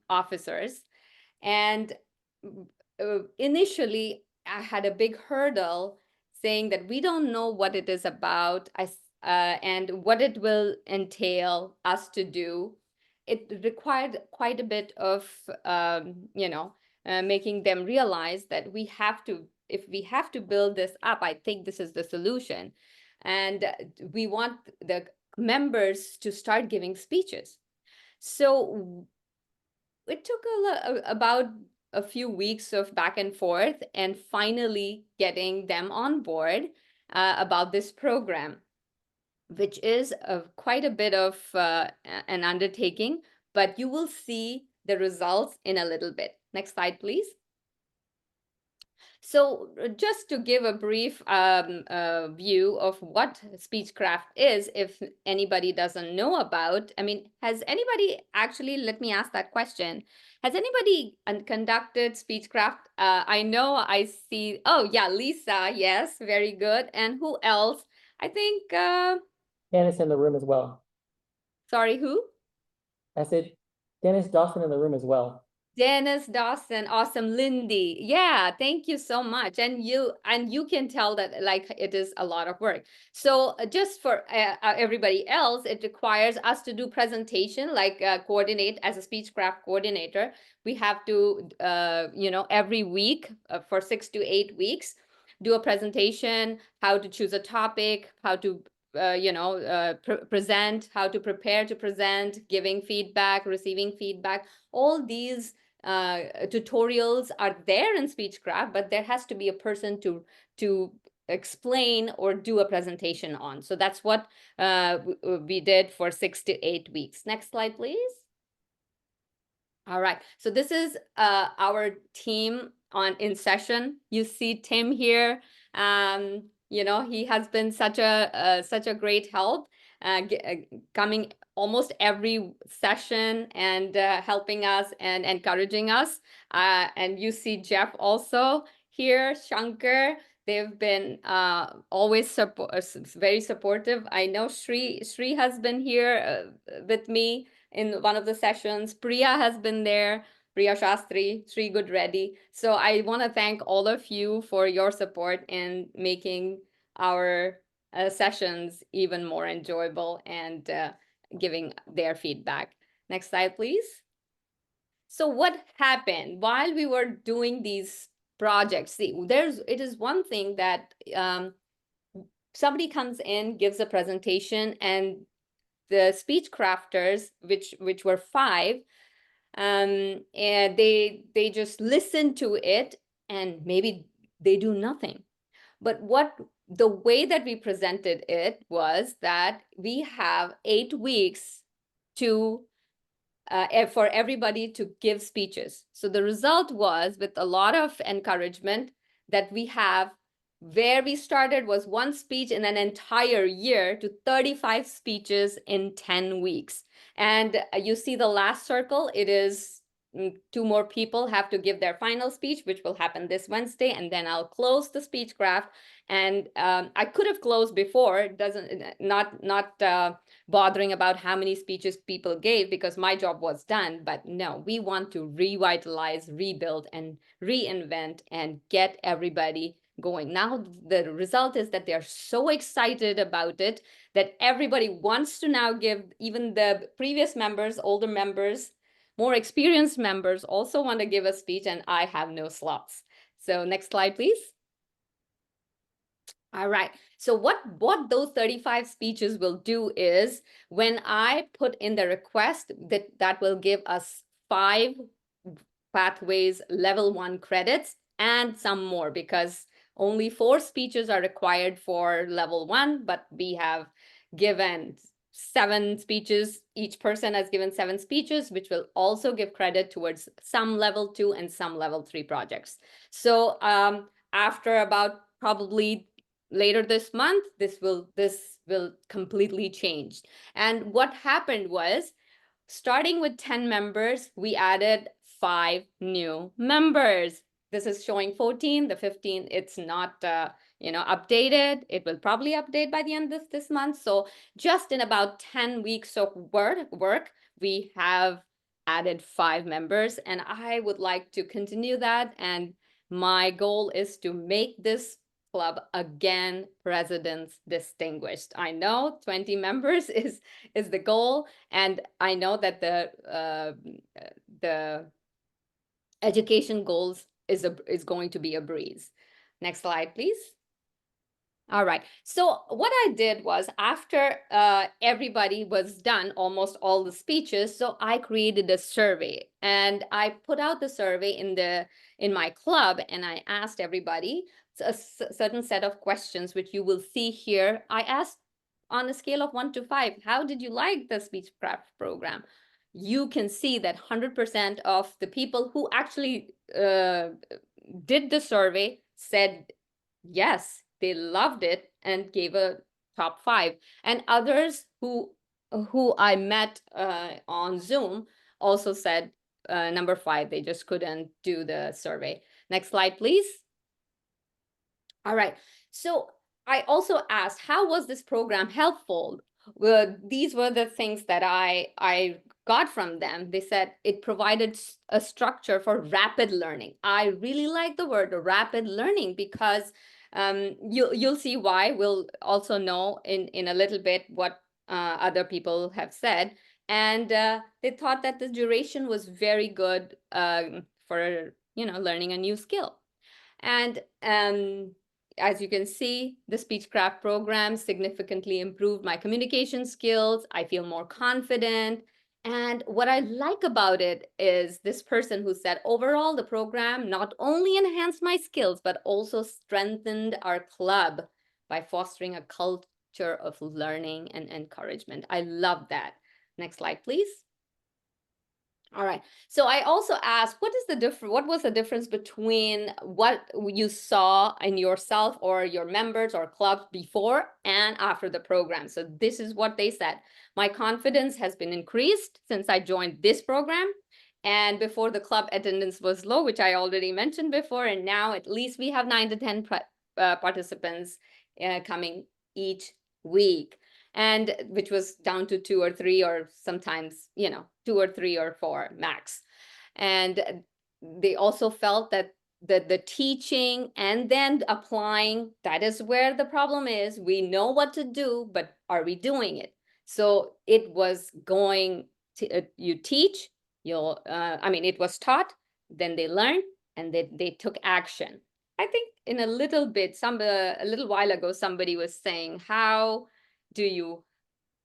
officers, and initially I had a big hurdle saying that we don't know what it is about and what it will entail us to do. It required quite a bit of, making them realize that we have to, if we have to build this up, I think this is the solution. And we want the members to start giving speeches. So it took about a few weeks of back and forth and finally getting them on board about this program, which is quite a bit of an undertaking, but you will see the results in a little bit. Next slide, please. So just to give a brief view of what Speechcraft is, if anybody doesn't know about, I mean, has anybody actually, let me ask that question. Has anybody conducted Speechcraft? I know I see, oh yeah, Lisa, yes, very good. And who else? I think. Dennis in the room as well. Sorry, who? I said Dennis Dawson in the room as well. Dennis Dawson, awesome. Lindy, yeah, thank you so much. And you can tell that like it is a lot of work. So just for everybody else, it requires us to do presentation, like coordinate as a Speechcraft coordinator. We have to, every week for 6 to 8 weeks, do a presentation, how to choose a topic, how to present, how to prepare to present, giving feedback, receiving feedback. All these tutorials are there in Speechcraft, but there has to be a person to explain or do a presentation on. So that's what we did for 6 to 8 weeks. Next slide, please. All right, so this is our team in session. You see Tim here. He has been such a great help, coming almost every session and helping us and encouraging us. And you see Jeff also here, Shankar. They've been always very supportive. I know Shri has been here with me in one of the sessions. Priya has been there, Priya Shastri, Sri Good Reddy. So I want to thank all of you for your support in making our sessions even more enjoyable and giving their feedback. Next slide, please. So what happened while we were doing these projects? See, it is one thing that somebody comes in, gives a presentation, and the speech crafters, which were 5, and they just listen to it and maybe they do nothing. But the way that we presented it was that we have 8 weeks to for everybody to give speeches. So the result was, with a lot of encouragement, that we have, where we started was 1 speech in an entire year to 35 speeches in 10 weeks. And you see the last circle, it is 2 more people have to give their final speech, which will happen this Wednesday, and then I'll close the Speechcraft. And I could have closed before, not bothering about how many speeches people gave, because my job was done. But no, we want to revitalize, rebuild, and reinvent and get everybody going. Now the result is that they're so excited about it that everybody wants to now give. Even the previous members, older members, more experienced members also want to give a speech, and I have no slots. So next slide, please. All right, so what those 35 speeches will do is, when I put in the request, that will give us 5 pathways level 1 credits and some more, because only 4 speeches are required for level 1, but we have given 7 speeches. Each person has given 7 speeches, which will also give credit towards some level 2 and some level 3 projects. So after about probably later this month, this will completely change. And what happened was, starting with 10 members, we added 5 new members. This is showing 14, the 15, it's not updated. It will probably update by the end of this month. So just in about 10 weeks of work, we have added 5 members, and I would like to continue that. And my goal is to make this club again President's Distinguished. I know 20 members is the goal, and I know that the education goals is going to be a breeze. Next slide, please. All right. So what I did was, after everybody was done, almost all the speeches, so I created a survey, and I put out the survey in my club, and I asked everybody a certain set of questions, which you will see here. I asked on a scale of 1 to 5, how did you like the Speechcraft program? You can see that 100% of the people who actually did the survey said yes, they loved it and gave a top 5. And others who I met on Zoom also said number 5, they just couldn't do the survey. Next slide, please. All right. So I also asked, how was this program helpful? Well, these were the things that I got from them. They said it provided a structure for rapid learning. I really like the word rapid learning, because you'll see why. We'll also know in a little bit what other people have said. And they thought that the duration was very good for learning a new skill. And as you can see, the Speechcraft program significantly improved my communication skills. I feel more confident. And what I like about it is this person who said, overall, the program not only enhanced my skills, but also strengthened our club by fostering a culture of learning and encouragement. I love that. Next slide, please. All right. So I also asked, what was the difference between what you saw in yourself or your members or clubs before and after the program? So this is what they said. My confidence has been increased since I joined this program. And before, the club attendance was low, which I already mentioned before. And now at least we have 9 to 10 participants coming each week, and which was down to 2 or 3, or sometimes 2 or 3 or 4 max. And they also felt that the teaching and then applying, that is where the problem is. We know what to do, but are we doing it? So it was going to you teach, it was taught, then they learned, and they took action. I think in a little while ago, somebody was saying, how do you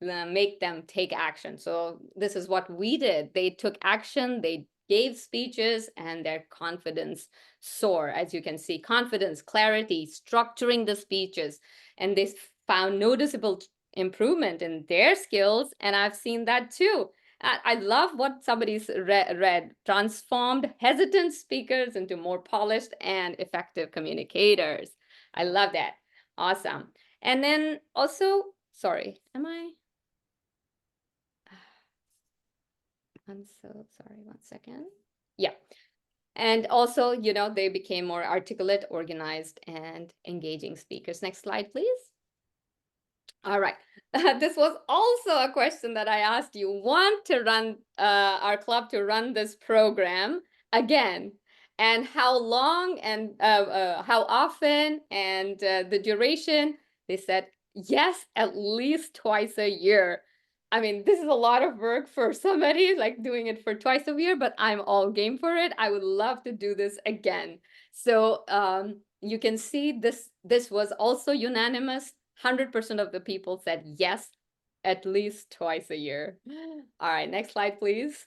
make them take action? So this is what we did. They took action, they gave speeches, and their confidence soared. As you can see, confidence, clarity, structuring the speeches, and they found noticeable improvement in their skills. And I've seen that too. I love what somebody's read, transformed hesitant speakers into more polished and effective communicators. I love that. Awesome. And then also, sorry, I'm so sorry, 1 second. Yeah. And also, they became more articulate, organized, and engaging speakers. Next slide, please. All right. This was also a question that I asked you. Want to run our club to run this program again? And how long and how often and the duration? They said, yes, at least twice a year. I mean, this is a lot of work for somebody, like doing it for twice a year, but I'm all game for it. I would love to do this again. So you can see this was also unanimous. 100% of the people said yes, at least twice a year. All right, next slide, please.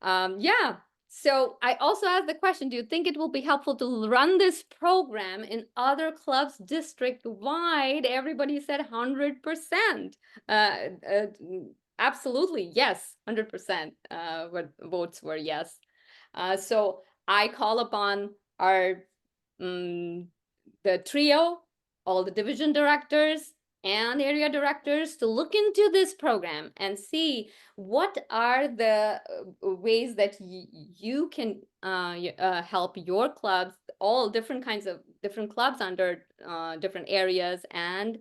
Yeah, so I also asked the question, do you think it will be helpful to run this program in other clubs district-wide? Everybody said 100%. Absolutely, yes, 100%. Votes were yes. So I call upon our the trio, all the division directors and area directors, to look into this program and see what are the ways that you can help your clubs all different kinds of different clubs under different areas and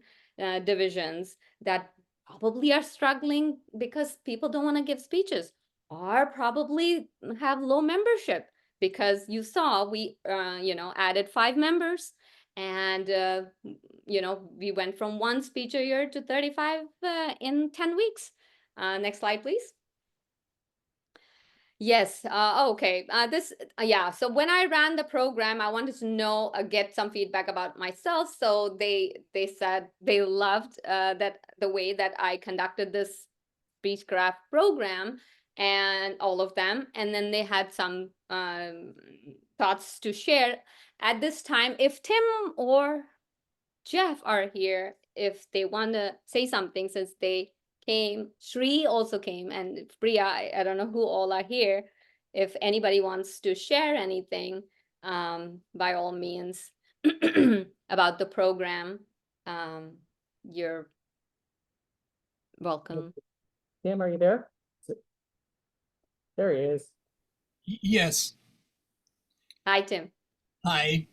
divisions that probably are struggling because people don't want to give speeches, or probably have low membership, because you saw we added 5 members, and we went from 1 speech a year to 35 in 10 weeks. Next slide, please. Yes. Okay. Yeah. So when I ran the program, I wanted to know, get some feedback about myself. So they said they loved that the way that I conducted this Speechcraft program, and all of them. And then they had some thoughts to share at this time. If Tim or Jeff are here, if they want to say something, since they came, Shri also came, and Priya, I don't know who all are here. If anybody wants to share anything, by all means, about the program, you're welcome. Tim, are you there? There he is. Yes. Hi, Tim. Hi.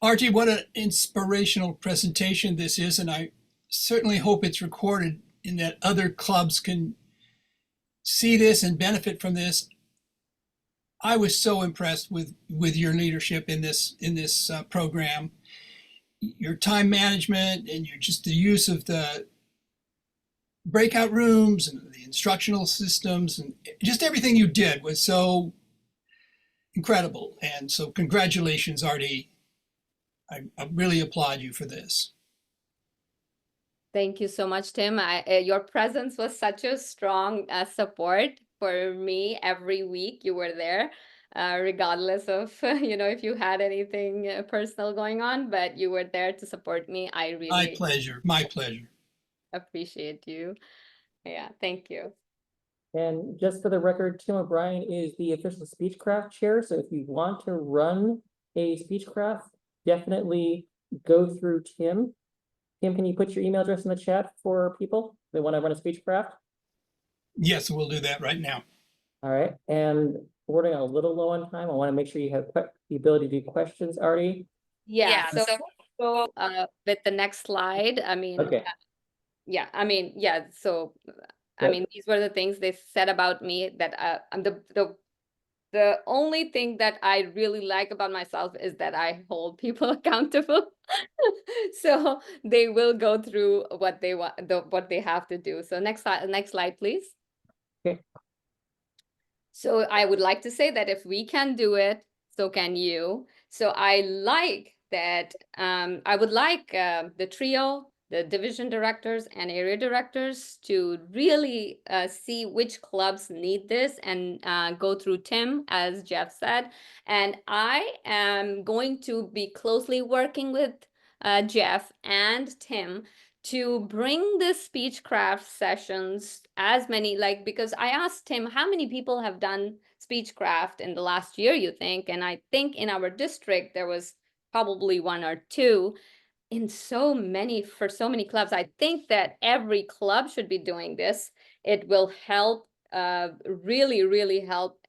Archie, what an inspirational presentation this is, and I certainly hope it's recorded and that other clubs can see this and benefit from this. I was so impressed with your leadership in this program, your time management, and the use of the breakout rooms and the instructional systems, and just everything you did was so incredible. And so congratulations, Artie. I really applaud you for this. Thank you so much, Tim. Your presence was such a strong support for me. Every week you were there, regardless of, if you had anything personal going on, but you were there to support me. I really My pleasure. appreciate you. Yeah, thank you. And just for the record, Tim O'Brien is the official Speechcraft chair. So if you want to run a Speechcraft, definitely go through Tim. Tim, can you put your email address in the chat for people that want to run a Speechcraft? Yes, we'll do that right now. All right. And we're running a little low on time. I want to make sure you have the ability to do questions, Artie. Yeah. So with the next slide, I mean, Okay. yeah, I mean, yeah. So, I mean, these were the things they said about me that the only thing that I really like about myself is that I hold people accountable. So they will go through what they want, what they have to do. So next slide, please. Okay. So I would like to say that if we can do it, so can you. So I like that. I would like the trio, the division directors and area directors, to really see which clubs need this, and go through Tim, as Jeff said. And I am going to be closely working with Jeff and Tim to bring the Speechcraft sessions, as many, because I asked Tim, how many people have done Speechcraft in the last year, you think? And I think in our district, there was probably 1 or 2. For so many clubs, I think that every club should be doing this. It will help, really, really help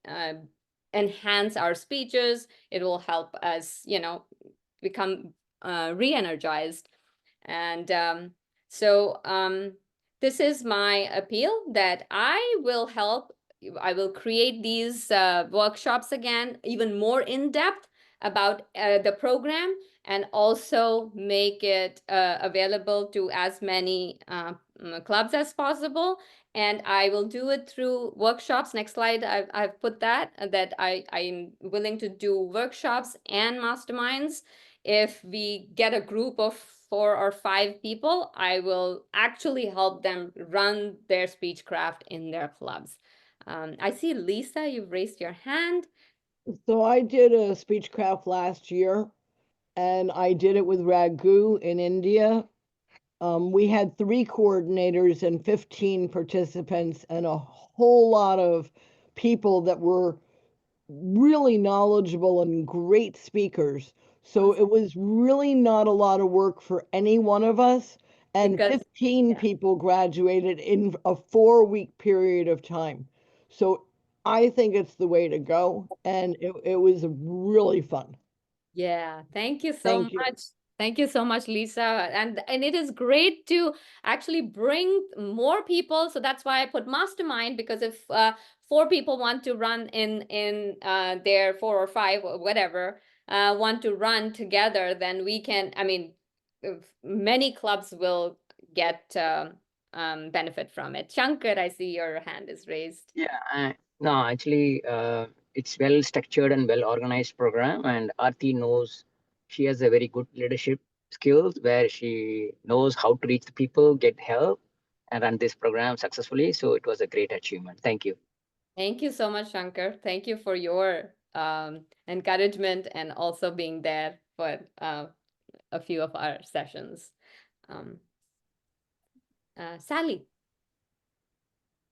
enhance our speeches. It will help us, become re-energized. And so this is my appeal, that I will help. I will create these workshops again, even more in depth about the program, and also make it available to as many clubs as possible. And I will do it through workshops. Next slide, I've put that I'm willing to do workshops and masterminds. If we get a group of 4 or 5 people, I will actually help them run their Speechcraft in their clubs. I see, Lisa, you've raised your hand. So I did a Speechcraft last year, and I did it with Ragu in India. We had 3 coordinators and 15 participants, and a whole lot of people that were really knowledgeable and great speakers. So it was really not a lot of work for any one of us. And 15 people graduated in a 4-week period of time. So I think it's the way to go. And it was really fun. Yeah, thank you so Thank you. much. Thank you so much, Lisa. And it is great to actually bring more people. So that's why I put mastermind, because if 4 people want to run in their 4 or 5 or whatever want to run together, then we can. I mean, many clubs will get benefit from it. Shankar, I see your hand is raised. Yeah, no, actually, it's well structured and well organized program, and Aarti knows she has a very good leadership skills where she knows how to reach the people, get help, and run this program successfully. So it was a great achievement. Thank you. Thank you so much, Shankar. Thank you for your encouragement and also being there for a few of our sessions. Sally.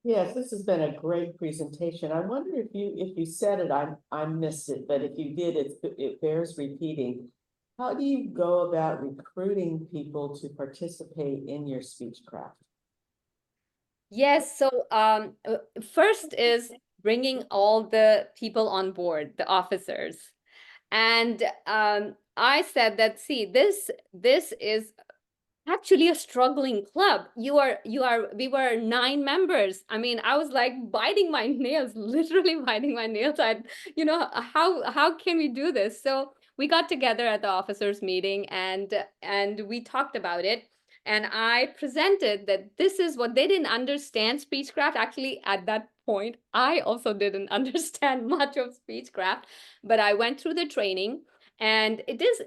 Yes, this has been a great presentation. I wonder if you said it, I missed it, but if you did, it bears repeating. How do you go about recruiting people to participate in your speechcraft? Yes, so first is bringing all the people on board, the officers. And I said that, see, this is actually a struggling club. We were 9 members. I mean, I was like biting my nails, literally biting my nails. How can we do this? So we got together at the officers meeting and we talked about it. And I presented that this is what they didn't understand speechcraft. Actually, at that point, I also didn't understand much of speechcraft, but I went through the training, and it is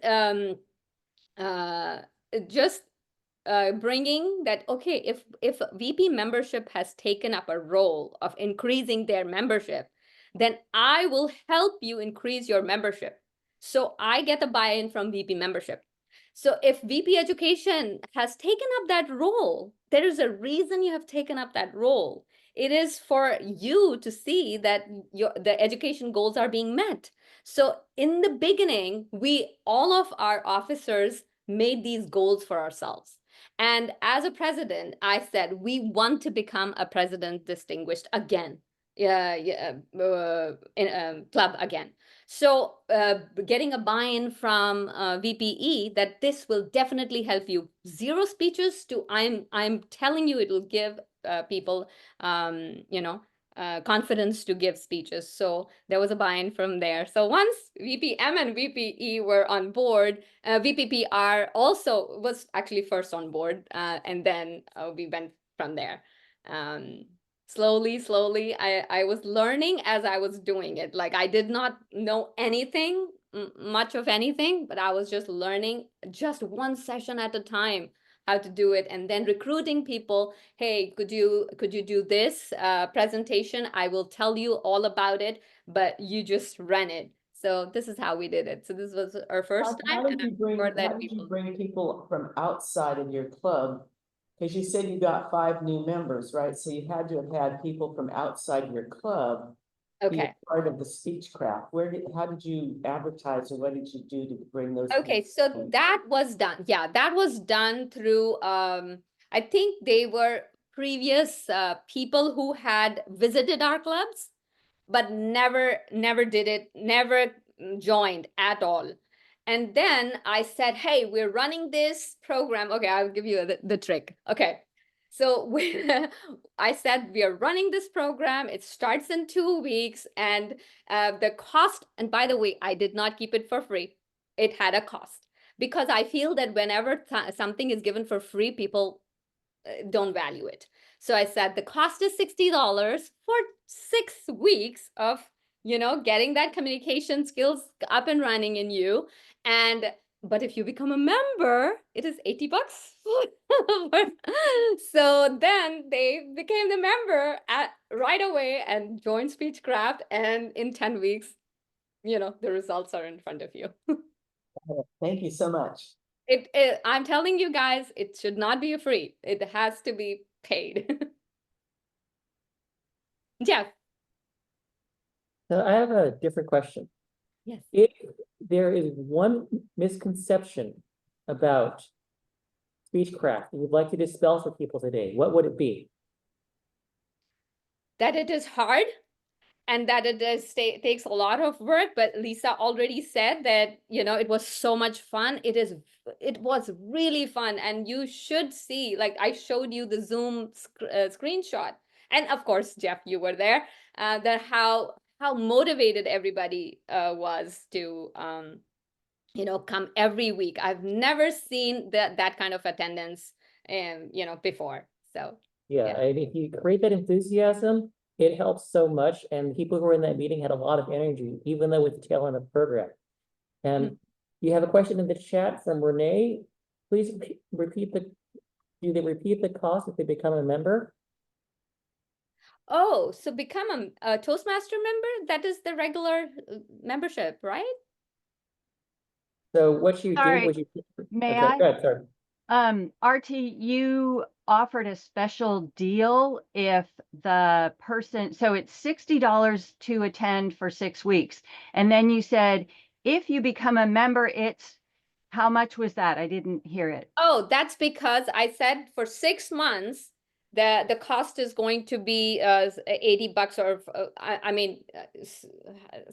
just bringing that, okay, if VP membership has taken up a role of increasing their membership, then I will help you increase your membership. So I get a buy-in from VP membership. So if VP education has taken up that role, there is a reason you have taken up that role. It is for you to see that the education goals are being met. So in the beginning, all of our officers made these goals for ourselves. And as a president, I said, we want to become a president distinguished again, in club again. So getting a buy-in from VPE that this will definitely help you. 0 speeches to I'm telling you, it will give people, confidence to give speeches. So there was a buy-in from there. So once VPM and VPE were on board, VPPR also was actually first on board, and then we went from there. Slowly, I was learning as I was doing it. Like, I did not know anything, much of anything, but I was just learning just one session at a time how to do it, and then recruiting people. Hey, could you do this presentation? I will tell you all about it, but you just run it. So this is how we did it. So this was our first time. How did you bring people from outside of your club? Because you said you got 5 new members, right? So you had to have had people from outside your club be a part of the speechcraft. How did you advertise, or what did you do to bring those? Okay, so that was done. Yeah, that was done through, I think they were previous people who had visited our clubs, but never joined at all. And then I said, hey, we're running this program. Okay, I'll give you the trick. Okay. So I said, we are running this program. It starts in 2 weeks, and the cost, and by the way, I did not keep it for free. It had a cost, because I feel that whenever something is given for free, people don't value it. So I said, the cost is $60 for 6 weeks of, getting that communication skills up and running in you. But if you become a member, it is $80. So then they became the member right away and joined Speechcraft. And in 10 weeks, the results are in front of you. Thank you so much. I'm telling you guys, it should not be free. It has to be paid. Jeff. So I have a different question. Yes. If there is one misconception about speechcraft you'd like to dispel for people today, what would it be? That it is hard and that it takes a lot of work, but Lisa already said that, it was so much fun. It was really fun, and you should see, like I showed you the Zoom screenshot. And of course, Jeff, you were there, that how motivated everybody was to come every week. I've never seen that kind of attendance before. So Yeah, and if you create that enthusiasm, it helps so much. And people who were in that meeting had a lot of energy, even though with the tail end of the program. And you have a question in the chat from Renee. Please repeat do they repeat the cost if they become a member? Oh, so become a Toastmaster member? That is the regular membership, right? So what you did Sorry, was you. may Okay, I? go ahead, sorry. RT, you offered a special deal if the person, so it's $60 to attend for 6 weeks. And then you said, if you become a member, it's, how much was that? I didn't hear it. Oh, that's because I said for 6 months, the cost is going to be $80 or I mean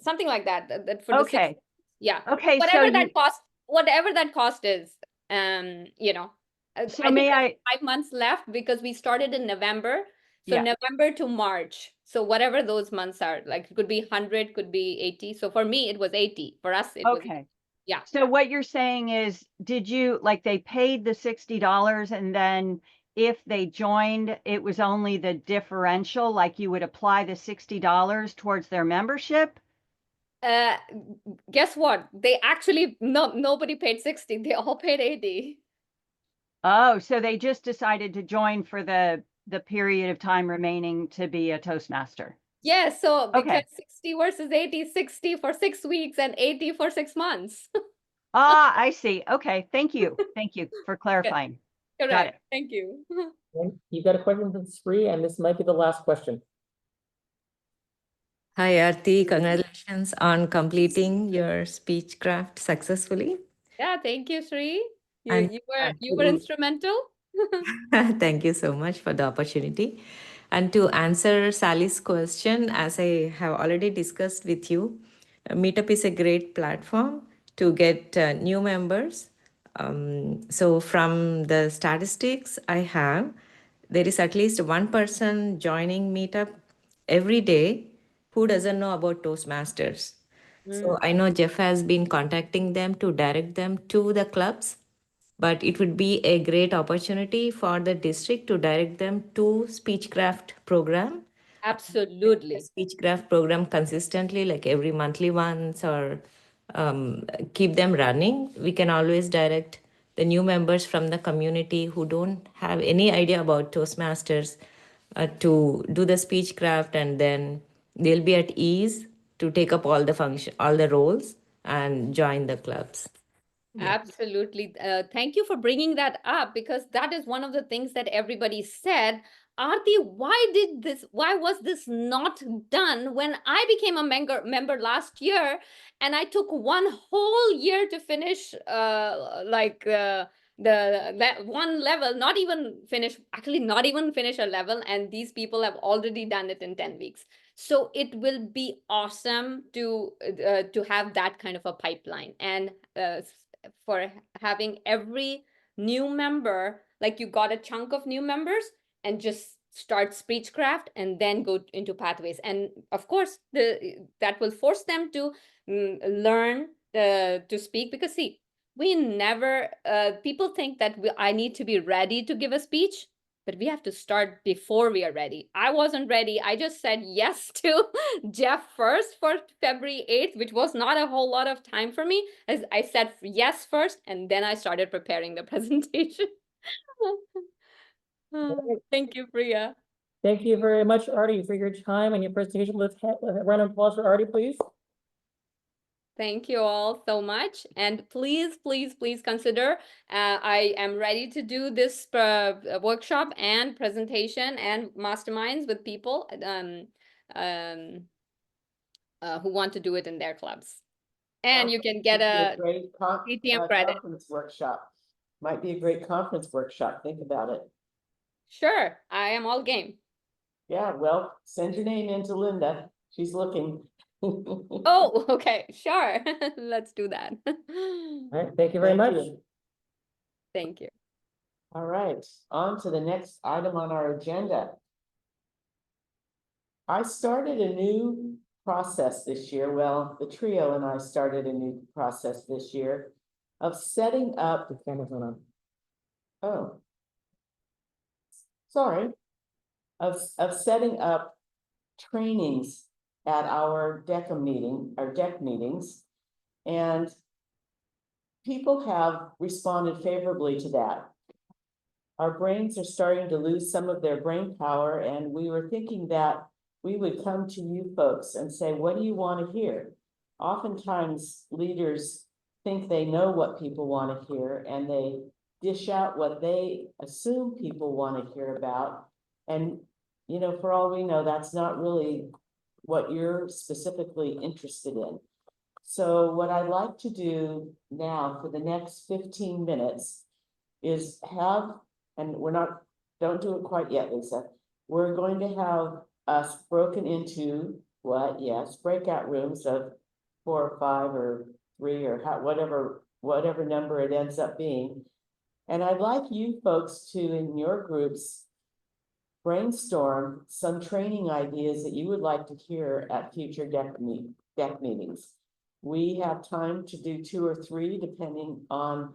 something like that. That for the 6, Okay. yeah. Okay, so Whatever that cost is, So I think may there's 5 months left because we started in November. So Yeah. November to March. So whatever those months are, like it could be 100, could be 80. So for me, it was 80. For us, it was, Okay. yeah. So what you're saying is, did you, like, they paid the $60 and then if they joined, it was only the differential, like you would apply the $60 towards their membership? Guess what? They actually, nobody paid 60. They all paid 80. Oh, so they just decided to join for the period of time remaining to be a Toastmaster. Yeah, so because Okay. 60 versus 80, 60 for 6 weeks and 80 for 6 months. Ah, I see. Okay, thank you. Thank you for clarifying. Got it. Correct. Thank you. And you got a question from Sri, and this might be the last question. Hi, Aarti. Congratulations on completing your speechcraft successfully. Yeah, thank you, Sri. And You were instrumental. thank you so much for the opportunity. And to answer Sally's question, as I have already discussed with you, Meetup is a great platform to get new members. So from the statistics I have, there is at least one person joining Meetup every day who doesn't know about Toastmasters. So I know Jeff has been contacting them to direct them to the clubs, but it would be a great opportunity for the district to direct them to Speechcraft program. Absolutely. Speechcraft program consistently, like every monthly once, or keep them running. We can always direct the new members from the community who don't have any idea about Toastmasters to do the Speechcraft, and then they'll be at ease to take up all the roles and join the clubs. Absolutely. Thank you for bringing that up, because that is one of the things that everybody said. Aarti, why was this not done when I became a member last year, and I took one whole year to finish that one level, not even finish a level, and these people have already done it in 10 weeks. So it will be awesome to have that kind of a pipeline, and for having every new member, like you got a chunk of new members and just start Speechcraft and then go into Pathways. And of course, that will force them to learn to speak, because see, we never, people think that I need to be ready to give a speech, but we have to start before we are ready. I wasn't ready. I just said yes to Jeff first for February 8th, which was not a whole lot of time for me. As I said yes first, and then I started preparing the presentation. Thank you, Priya. Thank you very much, Artie, for your time and your presentation. Let's have a round of applause for Artie, please. Thank you all so much. And please, please, please consider, I am ready to do this workshop and presentation and masterminds with people who want to do it in their clubs. And you can get a great DTM credit. conference workshop. Might be a great conference workshop. Think about it. Sure, I am all game. Yeah, well, send your name in to Linda. She's looking. Oh, okay, sure. Let's do that. All right, thank you very Thank much. you. Thank you. All right, on to the next item on our agenda. I started a new process this year. Well, the trio and I started a new process this year of setting up. The camera's not on. Oh. Sorry. Of setting up trainings at our DECM meeting, our DEC meetings. And people have responded favorably to that. Our brains are starting to lose some of their brain power, and we were thinking that we would come to you folks and say, what do you want to hear? Oftentimes, leaders think they know what people want to hear, and they dish out what they assume people want to hear about. And, you know, for all we know, that's not really what you're specifically interested in. So what I'd like to do now for the next 15 minutes is have, and don't do it quite yet, Lisa. We're going to have us broken into breakout rooms of 4 or 5 or 3 or whatever number it ends up being. And I'd like you folks to, in your groups, brainstorm some training ideas that you would like to hear at future DEC meetings. We have time to do 2 or 3, depending on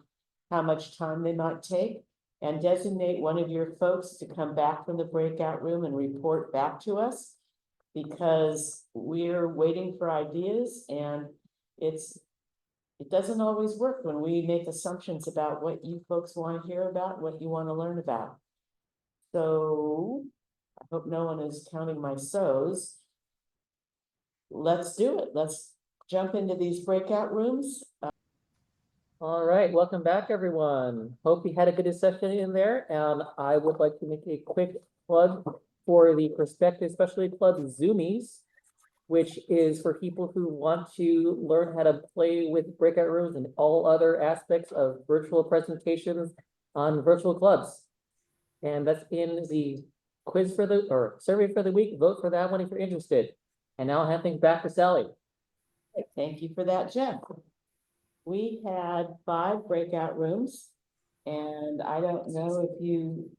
how much time they might take, and designate one of your folks to come back from the breakout room and report back to us, because we're waiting for ideas, and it doesn't always work when we make assumptions about what you folks want to hear about, what you want to learn about. So I hope no one is counting my so's. Let's do it. Let's jump into these breakout rooms. All right, welcome back, everyone. Hope you had a good session in there, and I would like to make a quick plug for the Perspective Specialty Club Zoomies, which is for people who want to learn how to play with breakout rooms and all other aspects of virtual presentations on virtual clubs. And that's in the quiz for the, or survey for the week. Vote for that one if you're interested. And now I'll hand things back to Sally. Thank you for that, Jeff. We had 5 breakout rooms, and I don't know if you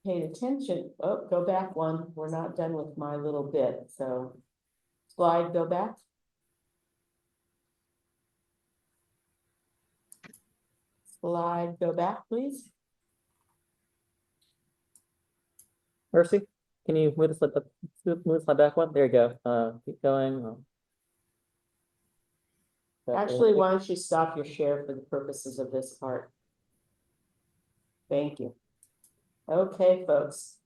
paid attention. Oh, go back one. We're not done with my little bit. So slide, go back. Slide, go back, please. Mercy, can you move the slide back one? There you go. Keep going. Actually, why don't you stop your share for the purposes of this part? Thank you. Okay, folks.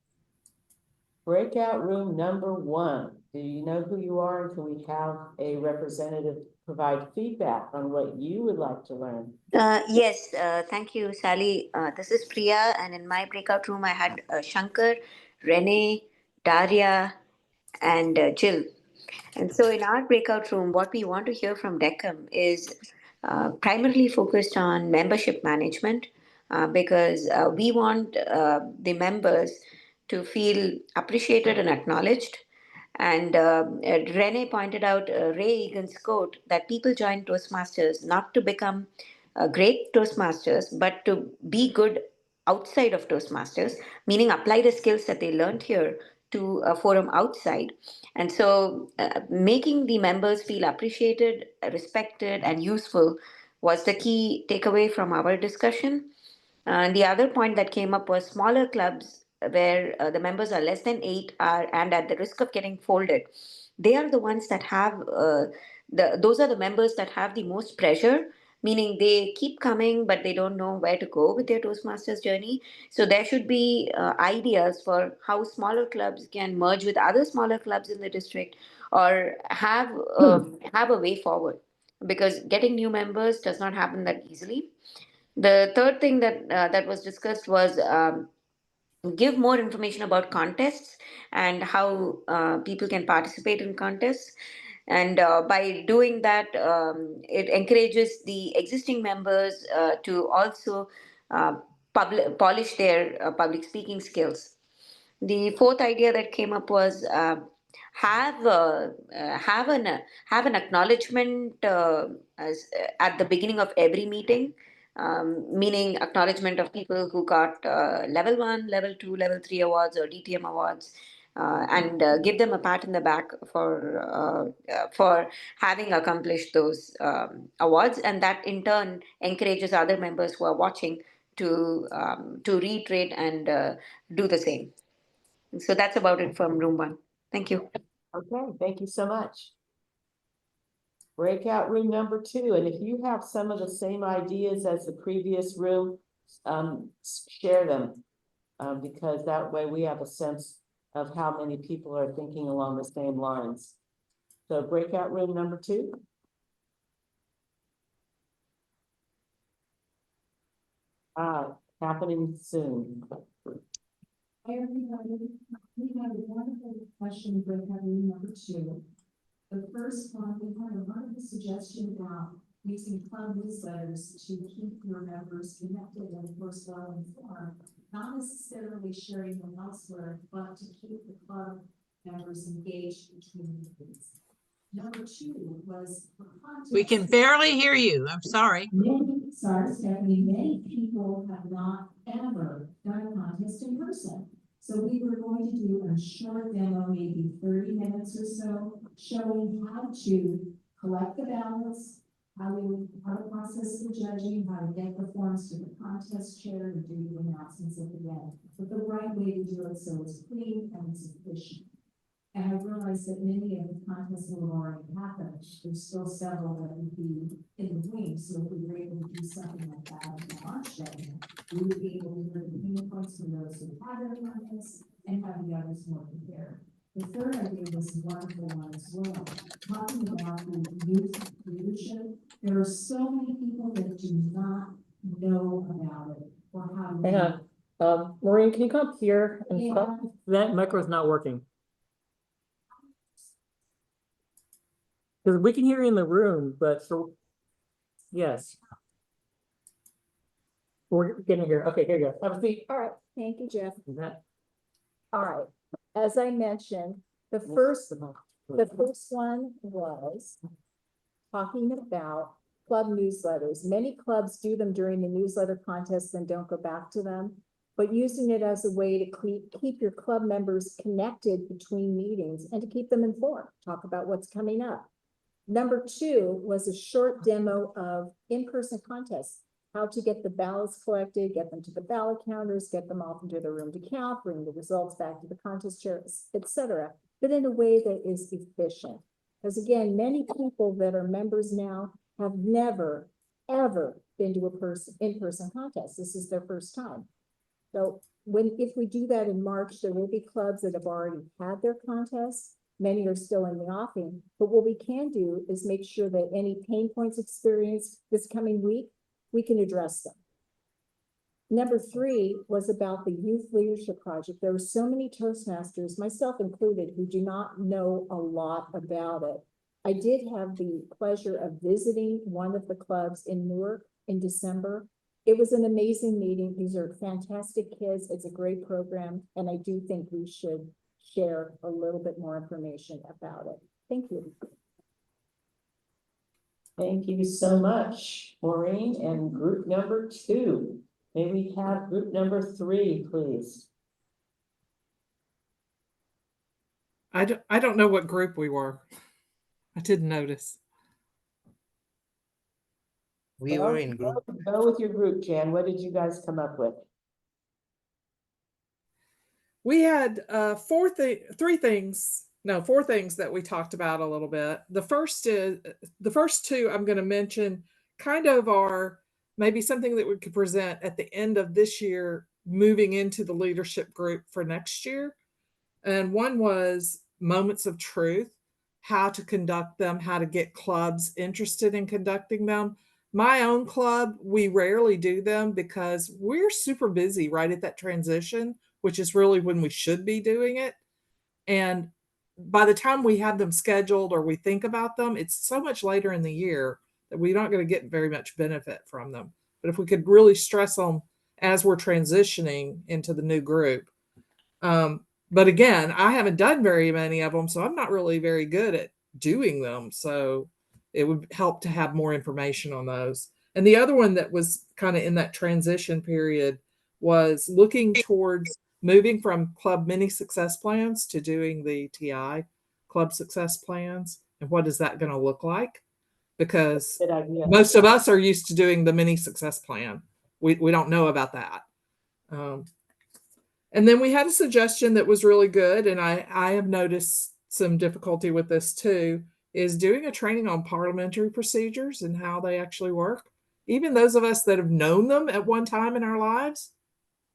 Breakout room number 1. Do you know who you are, and can we have a representative provide feedback on what you would like to learn? Yes, thank you, Sally. This is Priya, and in my breakout room, I had Shankar, Renee, Daria, and Jill. And so in our breakout room, what we want to hear from DECM is primarily focused on membership management, because we want the members to feel appreciated and acknowledged. And Renee pointed out Ray Egan's quote that people join Toastmasters not to become great Toastmasters, but to be good outside of Toastmasters, meaning apply the skills that they learned here to a forum outside. And so making the members feel appreciated, respected, and useful was the key takeaway from our discussion. And the other point that came up was smaller clubs where the members are less than 8 are and at the risk of getting folded. They are the ones that have those are the members that have the most pressure, meaning they keep coming but they don't know where to go with their Toastmasters journey. So there should be ideas for how smaller clubs can merge with other smaller clubs in the district, or have a way forward, because getting new members does not happen that easily. The third thing that was discussed was give more information about contests and how people can participate in contests. And by doing that, it encourages the existing members to also polish their public speaking skills. The fourth idea that came up was have an acknowledgement at the beginning of every meeting, meaning acknowledgement of people who got level 1, level 2, level 3 awards or DTM awards, and give them a pat in the back for having accomplished those awards, and that in turn encourages other members who are watching to reiterate and do the same. So that's about it from room 1. Thank you. Okay, thank you so much. Breakout room number 2, and if you have some of the same ideas as the previous room, share them, because that way we have a sense of how many people are thinking along the same lines. So breakout room number 2. Happening soon. Hi, everybody. We had a wonderful question breakout room number 2. The first one, we had a wonderful suggestion about using club newsletters to keep your members connected and, of course, well informed, not necessarily sharing them elsewhere, but to keep the club members engaged between meetings. Number 2 was for context. We can barely hear you. I'm sorry. Sorry, Stephanie. Many people have not ever done a contest in person. So we were going to do a short demo, maybe 30 minutes or so, showing how to collect the ballots, how to process the judging, how to get the forms to the contest chair and do the announcements at the end. But the right way to do it so it's clean and it's efficient. And I realized that many of the contests will already happen. There's still several that would be in the wings. So if we were able to do something like that on the launch day, we would be able to hear the pain points from those who have their contests and have the others more prepared. The third idea was a wonderful one as well. Talking about the youth leadership, there are so many people that do not know about it or how to. Hang on. Maureen, can you come up here and Yeah. stop? That micro's not working. Because we can hear you in the room, but so, yes. We're getting here. Okay, here you go. Have a seat. All right, thank you, Jeff. That- All right, as I mentioned, the first one was talking about club newsletters. Many clubs do them during the newsletter contest and don't go back to them, but using it as a way to keep your club members connected between meetings and to keep them informed, talk about what's coming up. Number 2 was a short demo of in-person contests, how to get the ballots collected, get them to the ballot counters, get them off into the room to count, bring the results back to the contest chair, etc., but in a way that is efficient. Because again, many people that are members now have never, ever been to in-person contest. This is their first time. So if we do that in March, there will be clubs that have already had their contests. Many are still in the offing, but what we can do is make sure that any pain points experienced this coming week, we can address them. Number 3 was about the Youth Leadership Project. There were so many Toastmasters, myself included, who do not know a lot about it. I did have the pleasure of visiting one of the clubs in Newark in December. It was an amazing meeting. These are fantastic kids. It's a great program, and I do think we should share a little bit more information about it. Thank you. Thank you so much, Maureen. And group number 2. May we have group number 3, please? I don't know what group we were. I didn't notice. We were in group. Go with your group, Jan. What did you guys come up with? We had four things that we talked about a little bit. The first 2 I'm going to mention kind of are maybe something that we could present at the end of this year, moving into the leadership group for next year. And one was moments of truth, how to conduct them, how to get clubs interested in conducting them. My own club, we rarely do them because we're super busy right at that transition, which is really when we should be doing it. And by the time we have them scheduled or we think about them, it's so much later in the year that we're not going to get very much benefit from them. But if we could really stress them as we're transitioning into the new group. but again, I haven't done very many of them, so I'm not really very good at doing them. So it would help to have more information on those. And the other one that was kind of in that transition period was looking towards moving from club mini success plans to doing the TI club success plans. And what is that going to look like? Because Good idea. most of us are used to doing the mini success plan. We don't know about that. And then we had a suggestion that was really good, and I have noticed some difficulty with this too, is doing a training on parliamentary procedures and how they actually work. Even those of us that have known them at one time in our lives,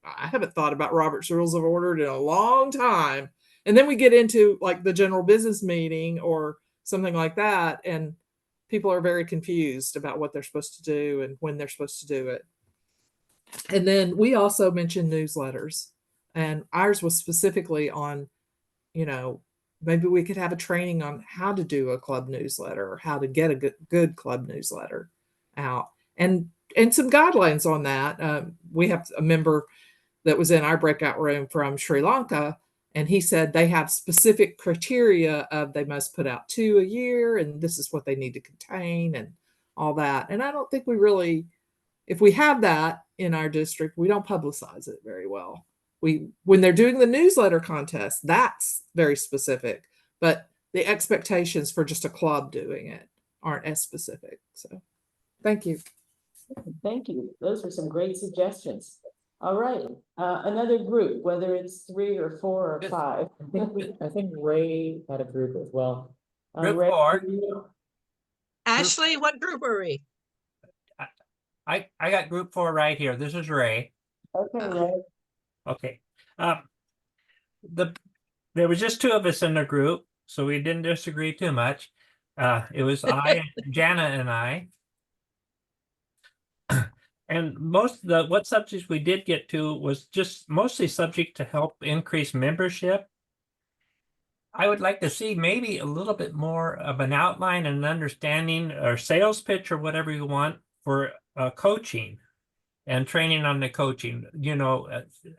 I haven't thought about Robert's Rules of Order in a long time. And then we get into like the general business meeting or something like that, and people are very confused about what they're supposed to do and when they're supposed to do it. And then we also mentioned newsletters, and ours was specifically on, maybe we could have a training on how to do a club newsletter or how to get a good club newsletter out, and some guidelines on that. We have a member that was in our breakout room from Sri Lanka, and he said they have specific criteria of they must put out 2 a year, and this is what they need to contain and all that. And I don't think we really, if we have that in our district, we don't publicize it very well. When they're doing the newsletter contest, that's very specific, but the expectations for just a club doing it aren't as specific. So thank you. Thank you. Those are some great suggestions. All right, another group, whether it's 3 or 4 or 5. I think Ray had a group as well. Group Ray, 4. Ashley, what group are we? I got group 4 right here. This is Ray. Okay, Ray. Okay. There was just 2 of us in the group, so we didn't disagree too much. It was I, Jana, and I. And most of what subjects we did get to was just mostly subject to help increase membership. I would like to see maybe a little bit more of an outline and understanding or sales pitch or whatever you want for coaching and training on the coaching,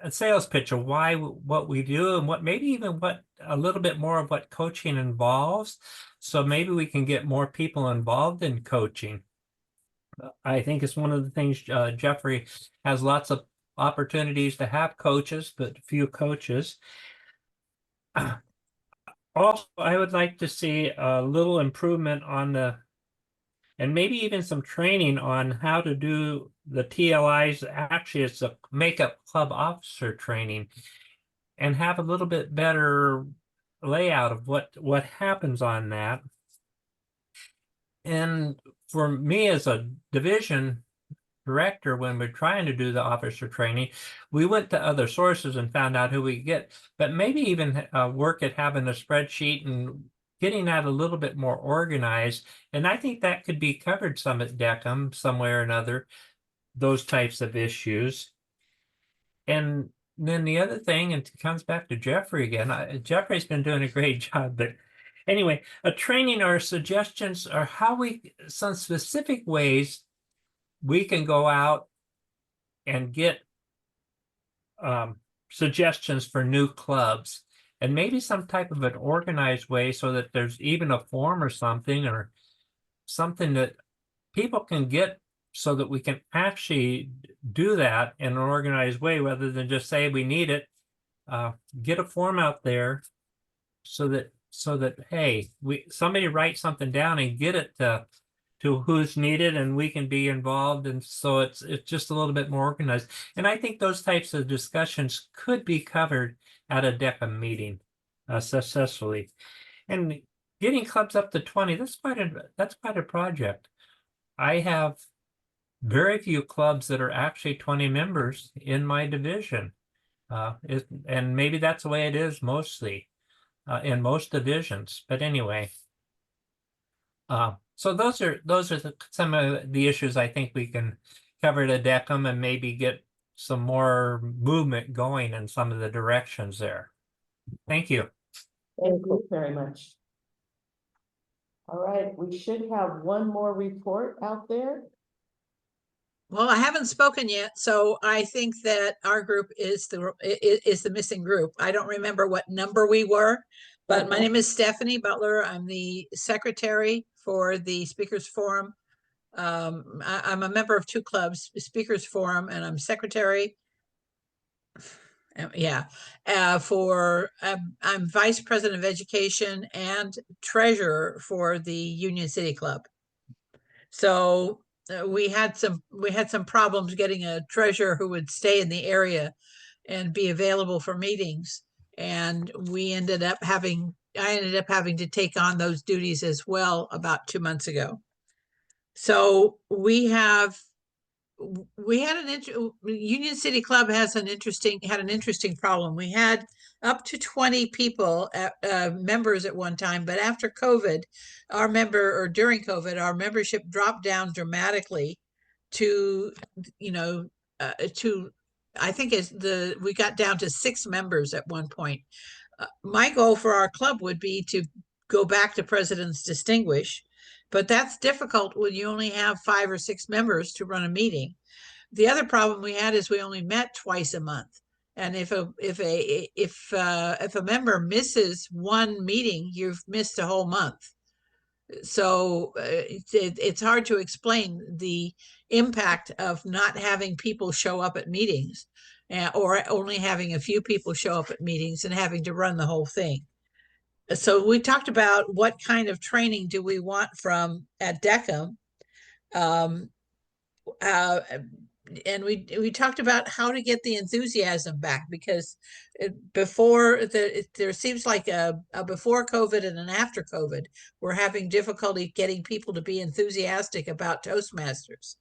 a sales pitch of why, what we do, and what maybe even what a little bit more of what coaching involves. So maybe we can get more people involved in coaching. I think it's one of the things Jeffrey has lots of opportunities to have coaches, but few coaches. Also, I would like to see a little improvement on and maybe even some training on how to do the TLIs. Actually, it's a makeup club officer training, and have a little bit better layout of what happens on that. And for me as a division director, when we're trying to do the officer training, we went to other sources and found out who we get, but maybe even work at having a spreadsheet and getting that a little bit more organized. And I think that could be covered some at DECM, somewhere or another, those types of issues. And then the other thing, and it comes back to Jeffrey again, Jeffrey's been doing a great job, but anyway, a training or suggestions or how some specific ways we can go out and get suggestions for new clubs, and maybe some type of an organized way so that there's even a form or something that people can get, so that we can actually do that in an organized way rather than just say we need it. Get a form out there so that hey, somebody write something down and get it to who's needed, and we can be involved, and so it's just a little bit more organized. And I think those types of discussions could be covered at a DECM meeting successfully. And getting clubs up to 20, that's quite a project. I have very few clubs that are actually 20 members in my division, and maybe that's the way it is mostly in most divisions. But anyway. So those are some of the issues I think we can cover at DECM, and maybe get some more movement going in some of the directions there. Thank you. Thank you very much. All right, we should have one more report out there. Well, I haven't spoken yet, so I think that our group is the missing group. I don't remember what number we were, but my name is Stephanie Butler. I'm the secretary for the Speakers Forum. I'm a member of two clubs, Speakers Forum, and I'm secretary. Yeah, I'm vice president of education and treasurer for the Union City Club. So we had some problems getting a treasurer who would stay in the area and be available for meetings. And I ended up having to take on those duties as well about 2 months ago. So Union City Club had an interesting problem. We had up to 20 people members at one time, but after COVID, during COVID, our membership dropped down dramatically to, I think we got down to 6 members at one point. My goal for our club would be to go back to President's Distinguish, but that's difficult when you only have 5 or 6 members to run a meeting. The other problem we had is we only met twice a month. And if a member misses one meeting, you've missed a whole month. So it's hard to explain the impact of not having people show up at meetings, or only having a few people show up at meetings and having to run the whole thing. So we talked about what kind of training do we want at DECM. And we talked about how to get the enthusiasm back, because there seems like a before COVID and an after COVID, we're having difficulty getting people to be enthusiastic about Toastmasters.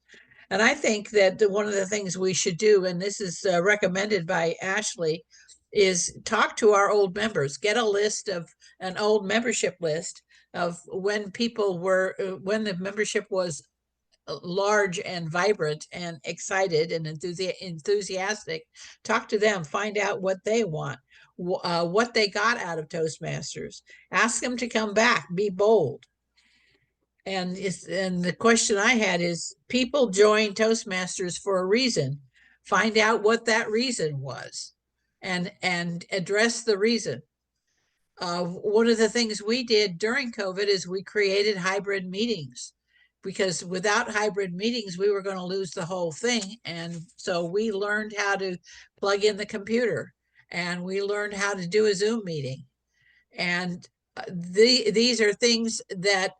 And I think that one of the things we should do, and this is recommended by Ashley, is talk to our old members, get an old membership list of when when the membership was large and vibrant and excited and enthusiastic. Talk to them, find out what they want, what they got out of Toastmasters. Ask them to come back, be bold. And the question I had is, people join Toastmasters for a reason. Find out what that reason was and address the reason. One of the things we did during COVID is we created hybrid meetings, because without hybrid meetings, we were going to lose the whole thing. And so we learned how to plug in the computer, and we learned how to do a Zoom meeting. And these are things that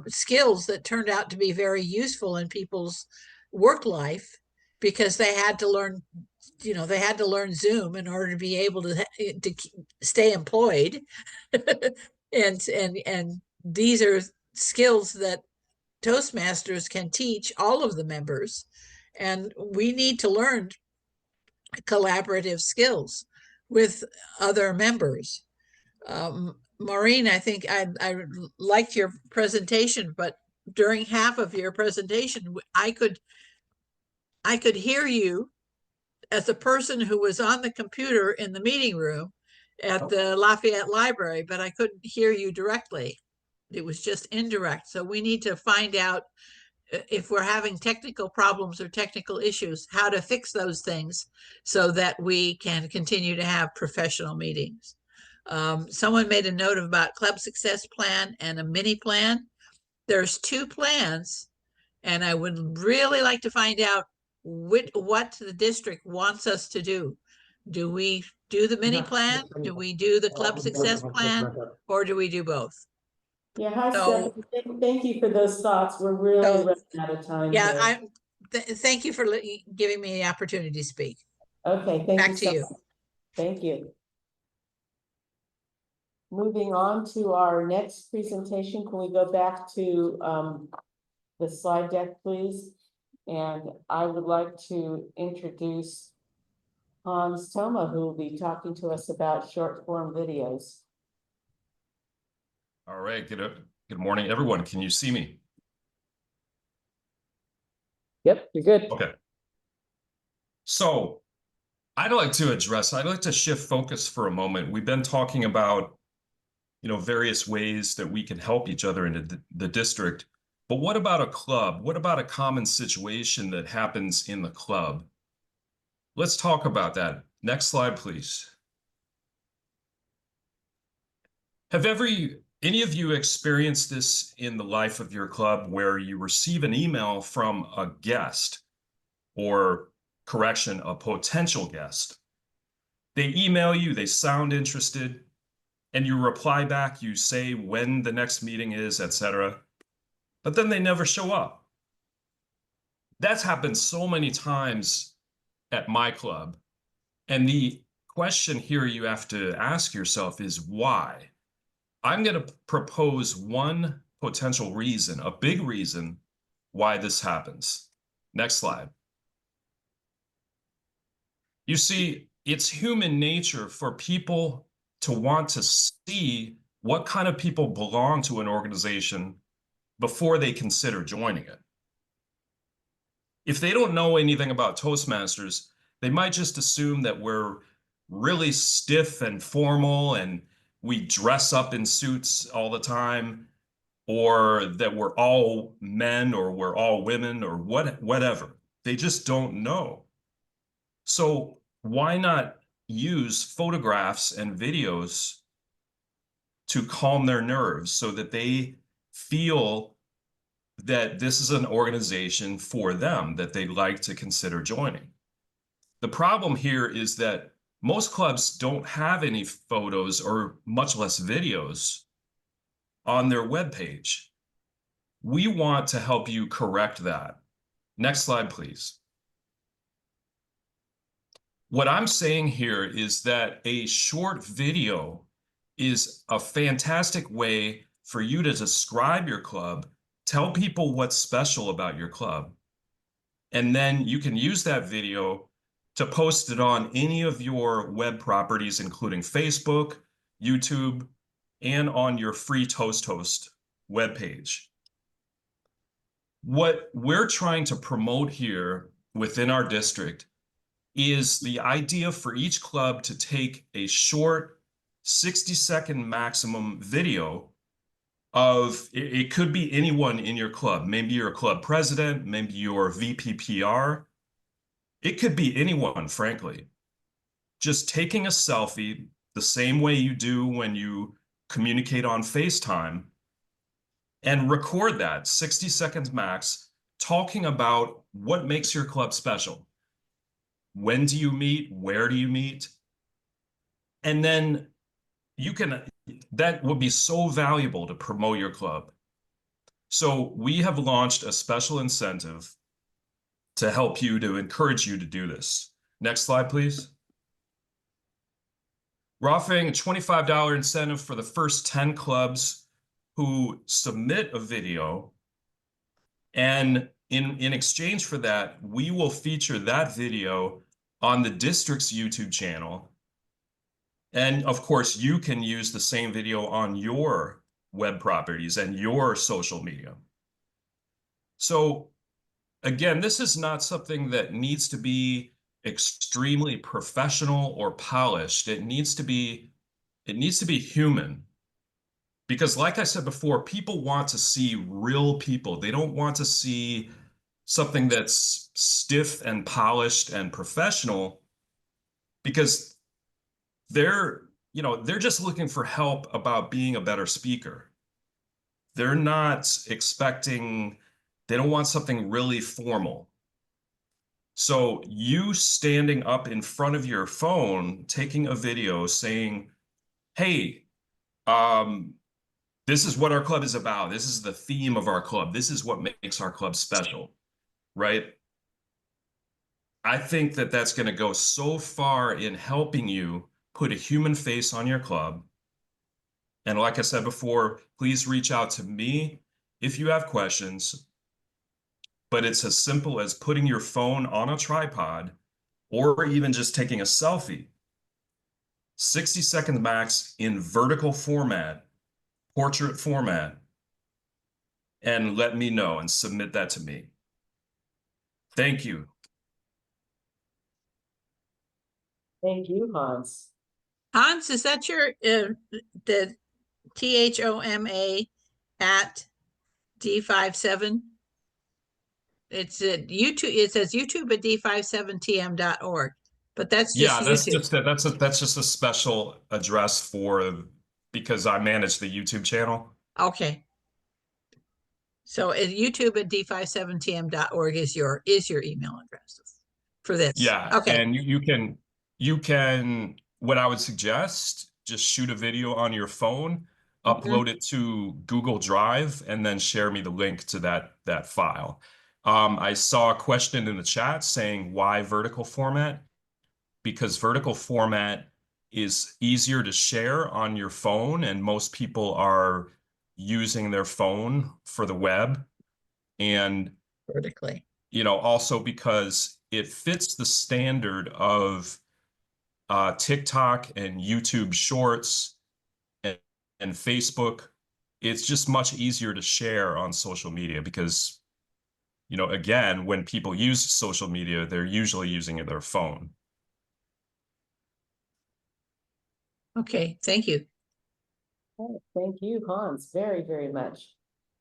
skills that turned out to be very useful in people's work life, because they had to learn Zoom in order to be able to stay employed. and these are skills that Toastmasters can teach all of the members, and we need to learn collaborative skills with other members. Maureen, I think I liked your presentation, but during half of your presentation, I could hear you as a person who was on the computer in the meeting room at the Lafayette Library, but I couldn't hear you directly. It was just indirect. So we need to find out, if we're having technical problems or technical issues, how to fix those things so that we can continue to have professional meetings. Someone made a note about Club Success Plan and a mini plan. There's 2 plans, and I would really like to find out what the district wants us to do. Do we do the mini plan? Do we do the Club Success Plan? Or do we do both? Yeah, hi, Stephanie. Thank you for those thoughts. We're really running out of time. Yeah, thank you for giving me the opportunity to speak. Okay, thank Back to you. Thank you. Moving on to our next presentation, can we go back to the slide deck, please? And I would like to introduce Hans Thoma, who will be talking to us about short form videos. All right, good morning, everyone. Can you see me? Yep, you're good. Okay. So I'd like to shift focus for a moment. We've been talking about, various ways that we can help each other in the district. But what about a club? What about a common situation that happens in the club? Let's talk about that. Next slide, please. Have any of you experienced this in the life of your club where you receive an email from a guest, or correction, a potential guest? They email you, they sound interested, and you reply back, you say when the next meeting is, etc. But then they never show up. That's happened so many times at my club. And the question here you have to ask yourself is why? I'm going to propose one potential reason, a big reason why this happens. Next slide. You see, it's human nature for people to want to see what kind of people belong to an organization before they consider joining it. If they don't know anything about Toastmasters, they might just assume that we're really stiff and formal and we dress up in suits all the time, or that we're all men or we're all women or whatever. They just don't know. So why not use photographs and videos to calm their nerves so that they feel that this is an organization for them that they'd like to consider joining? The problem here is that most clubs don't have any photos or much less videos on their webpage. We want to help you correct that. Next slide, please. What I'm saying here is that a short video is a fantastic way for you to describe your club, tell people what's special about your club, and then you can use that video to post it on any of your web properties, including Facebook, YouTube, and on your free Toast Host webpage. What we're trying to promote here within our district is the idea for each club to take a short 60-second maximum video of, it could be anyone in your club. Maybe you're a club president, maybe you're VPPR. It could be anyone, frankly. Just taking a selfie the same way you do when you communicate on FaceTime, and record that 60 seconds max, talking about what makes your club special. When do you meet? Where do you meet? And then that would be so valuable to promote your club. So we have launched a special incentive to help you, to encourage you to do this. Next slide, please. We're offering a $25 incentive for the first 10 clubs who submit a video, and in exchange for that, we will feature that video on the district's YouTube channel. And of course, you can use the same video on your web properties and your social media. So again, this is not something that needs to be extremely professional or polished. It needs to be human. Because like I said before, people want to see real people. They don't want to see something that's stiff and polished and professional, because they're just looking for help about being a better speaker. They're not expecting, they don't want something really formal. So you standing up in front of your phone, taking a video saying, hey, this is what our club is about. This is the theme of our club. This is what makes our club special, right? I think that that's going to go so far in helping you put a human face on your club. And like I said before, please reach out to me if you have questions. But it's as simple as putting your phone on a tripod, or even just taking a selfie. 60 seconds max in vertical format, portrait format, and let me know and submit that to me. Thank you. Thank you, Hans. Hans, is that your, the THOMA at D57. It's at YouTube. It says YouTube at d57tm.org, but that's just Yeah, that's YouTube. that's just a special address because I manage the YouTube channel. Okay. So at YouTube at d57tm.org is your email address for this. Yeah, Okay. and you can what I would suggest, just shoot a video on your phone, upload it to Google Drive, and then share me the link to that file. I saw a question in the chat saying why vertical format? Because vertical format is easier to share on your phone, and most people are using their phone for the web. And vertically, also because it fits the standard of TikTok and YouTube Shorts and Facebook. It's just much easier to share on social media because, again, when people use social media, they're usually using their phone. Okay, thank you. Thank you, Hans, very, very much.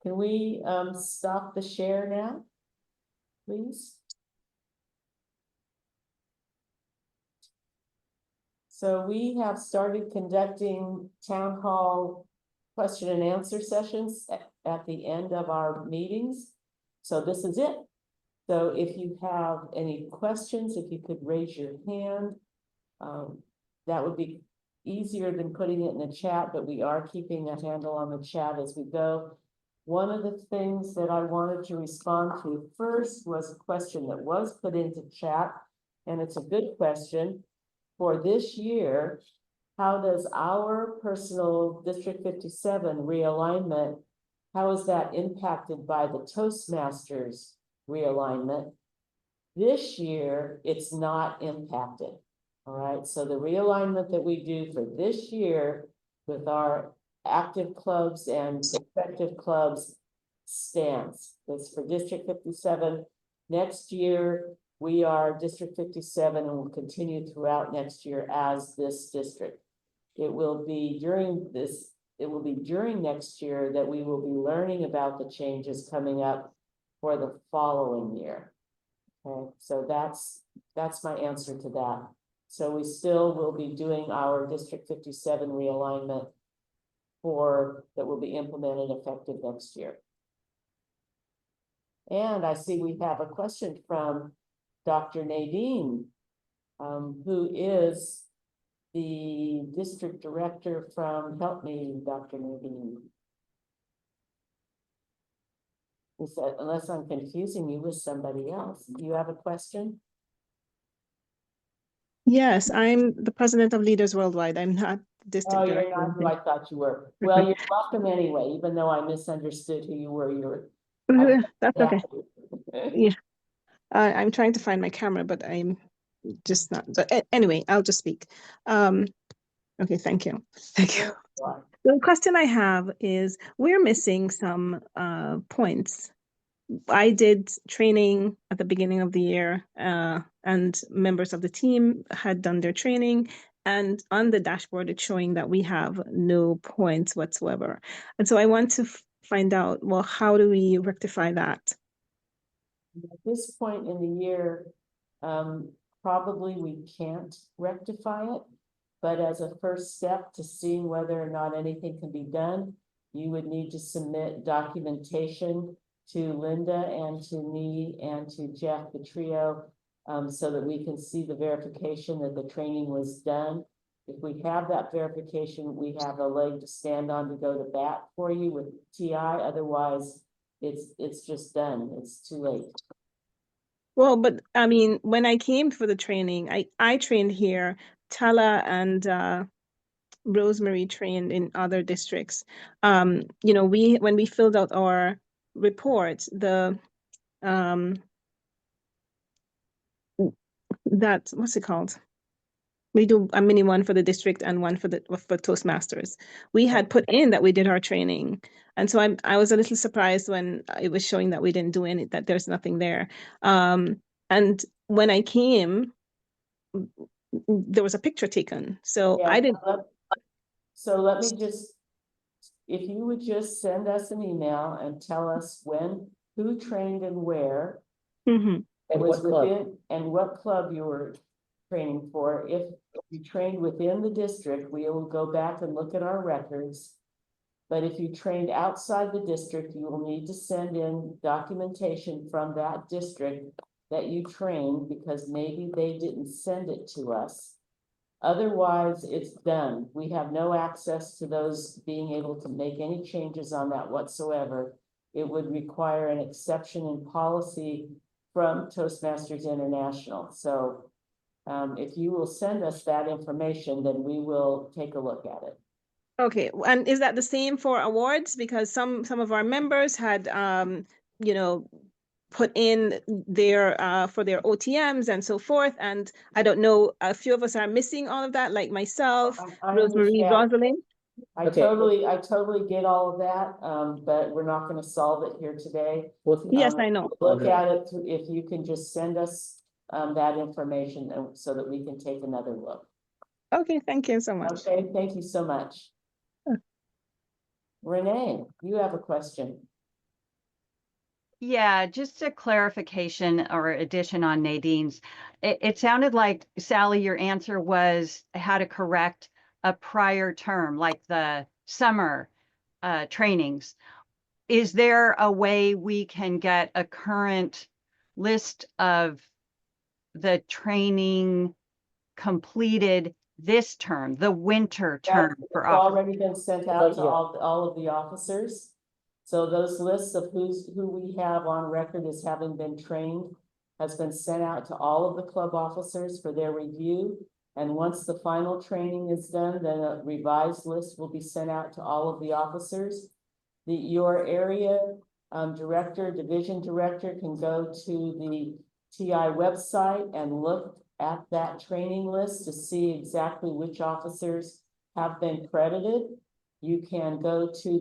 Can we stop the share now, please? So we have started conducting town hall question and answer sessions at the end of our meetings. So this is it. So if you have any questions, if you could raise your hand, that would be easier than putting it in the chat, but we are keeping a handle on the chat as we go. One of the things that I wanted to respond to first was a question that was put into chat, and it's a good question. For this year, how does our personal District 57 realignment, how is that impacted by the Toastmasters realignment? This year, it's not impacted. All right, so the realignment that we do for this year with our active clubs and effective clubs stands. It's for District 57. Next year, we are District 57 and will continue throughout next year as this district. It will be during next year that we will be learning about the changes coming up for the following year. Okay, so that's my answer to that. So we still will be doing our District 57 realignment that will be implemented effective next year. And I see we have a question from Dr. Nadine, who is the district director from, help me, Dr. Nadine. Is that, unless I'm confusing you with somebody else, do you have a question? Yes, I'm the president of Leaders Worldwide. I'm not district director. You're not who I thought you were. Well, you're welcome anyway, even though I misunderstood who you were. That's okay. Yeah, I'm trying to find my camera, but I'm just not. But anyway, I'll just speak. Okay, thank you. Thank you. The question I have is, we're missing some points. I did training at the beginning of the year, and members of the team had done their training, and on the dashboard, it's showing that we have no points whatsoever. And so I want to find out, well, how do we rectify that? At this point in the year, probably we can't rectify it, but as a first step to seeing whether or not anything can be done, you would need to submit documentation to Linda and to me and to Jeff, the trio, so that we can see the verification that the training was done. If we have that verification, we have a leg to stand on to go to bat for you with TI. Otherwise, it's just done. It's too late. Well, but I mean, when I came for the training, I trained here. Tala and Rosemary trained in other districts. When we filled out our report, what's it called? We do a mini one for the district and one for Toastmasters. We had put in that we did our training. And so I was a little surprised when it was showing that we didn't do any, that there's nothing there. And when I came, there was a picture taken. So I didn't. So let me just if you would just send us an email and tell us who trained and where. Mhm. And was what club? within, and what club you were training for. If you trained within the district, we will go back and look at our records. But if you trained outside the district, you will need to send in documentation from that district that you trained, because maybe they didn't send it to us. Otherwise, it's done. We have no access to those being able to make any changes on that whatsoever. It would require an exception in policy from Toastmasters International. So if you will send us that information, then we will take a look at it. Okay, and is that the same for awards? Because some of our members had, you know, put in their for their OTMs and so forth, and I don't know, a few of us are missing all of that, like myself, I Rosemary, understand. Rosalind. I totally get all of that, but we're not going to solve it here today. Yes, I know. Look at it if you can just send us that information so that we can take another look. Okay, thank you so much. Okay, thank you so much. Renee, you have a question. Yeah, just a clarification or addition on Nadine's. It sounded like, Sally, your answer was how to correct a prior term, like the summer trainings. Is there a way we can get a current list of the training completed this term, the winter term for It's officers? already been sent out to all of the officers. So those lists of who we have on record as having been trained has been sent out to all of the club officers for their review. And once the final training is done, then a revised list will be sent out to all of the officers. Your area director, division director can go to the TI website and look at that training list to see exactly which officers have been credited. You can go to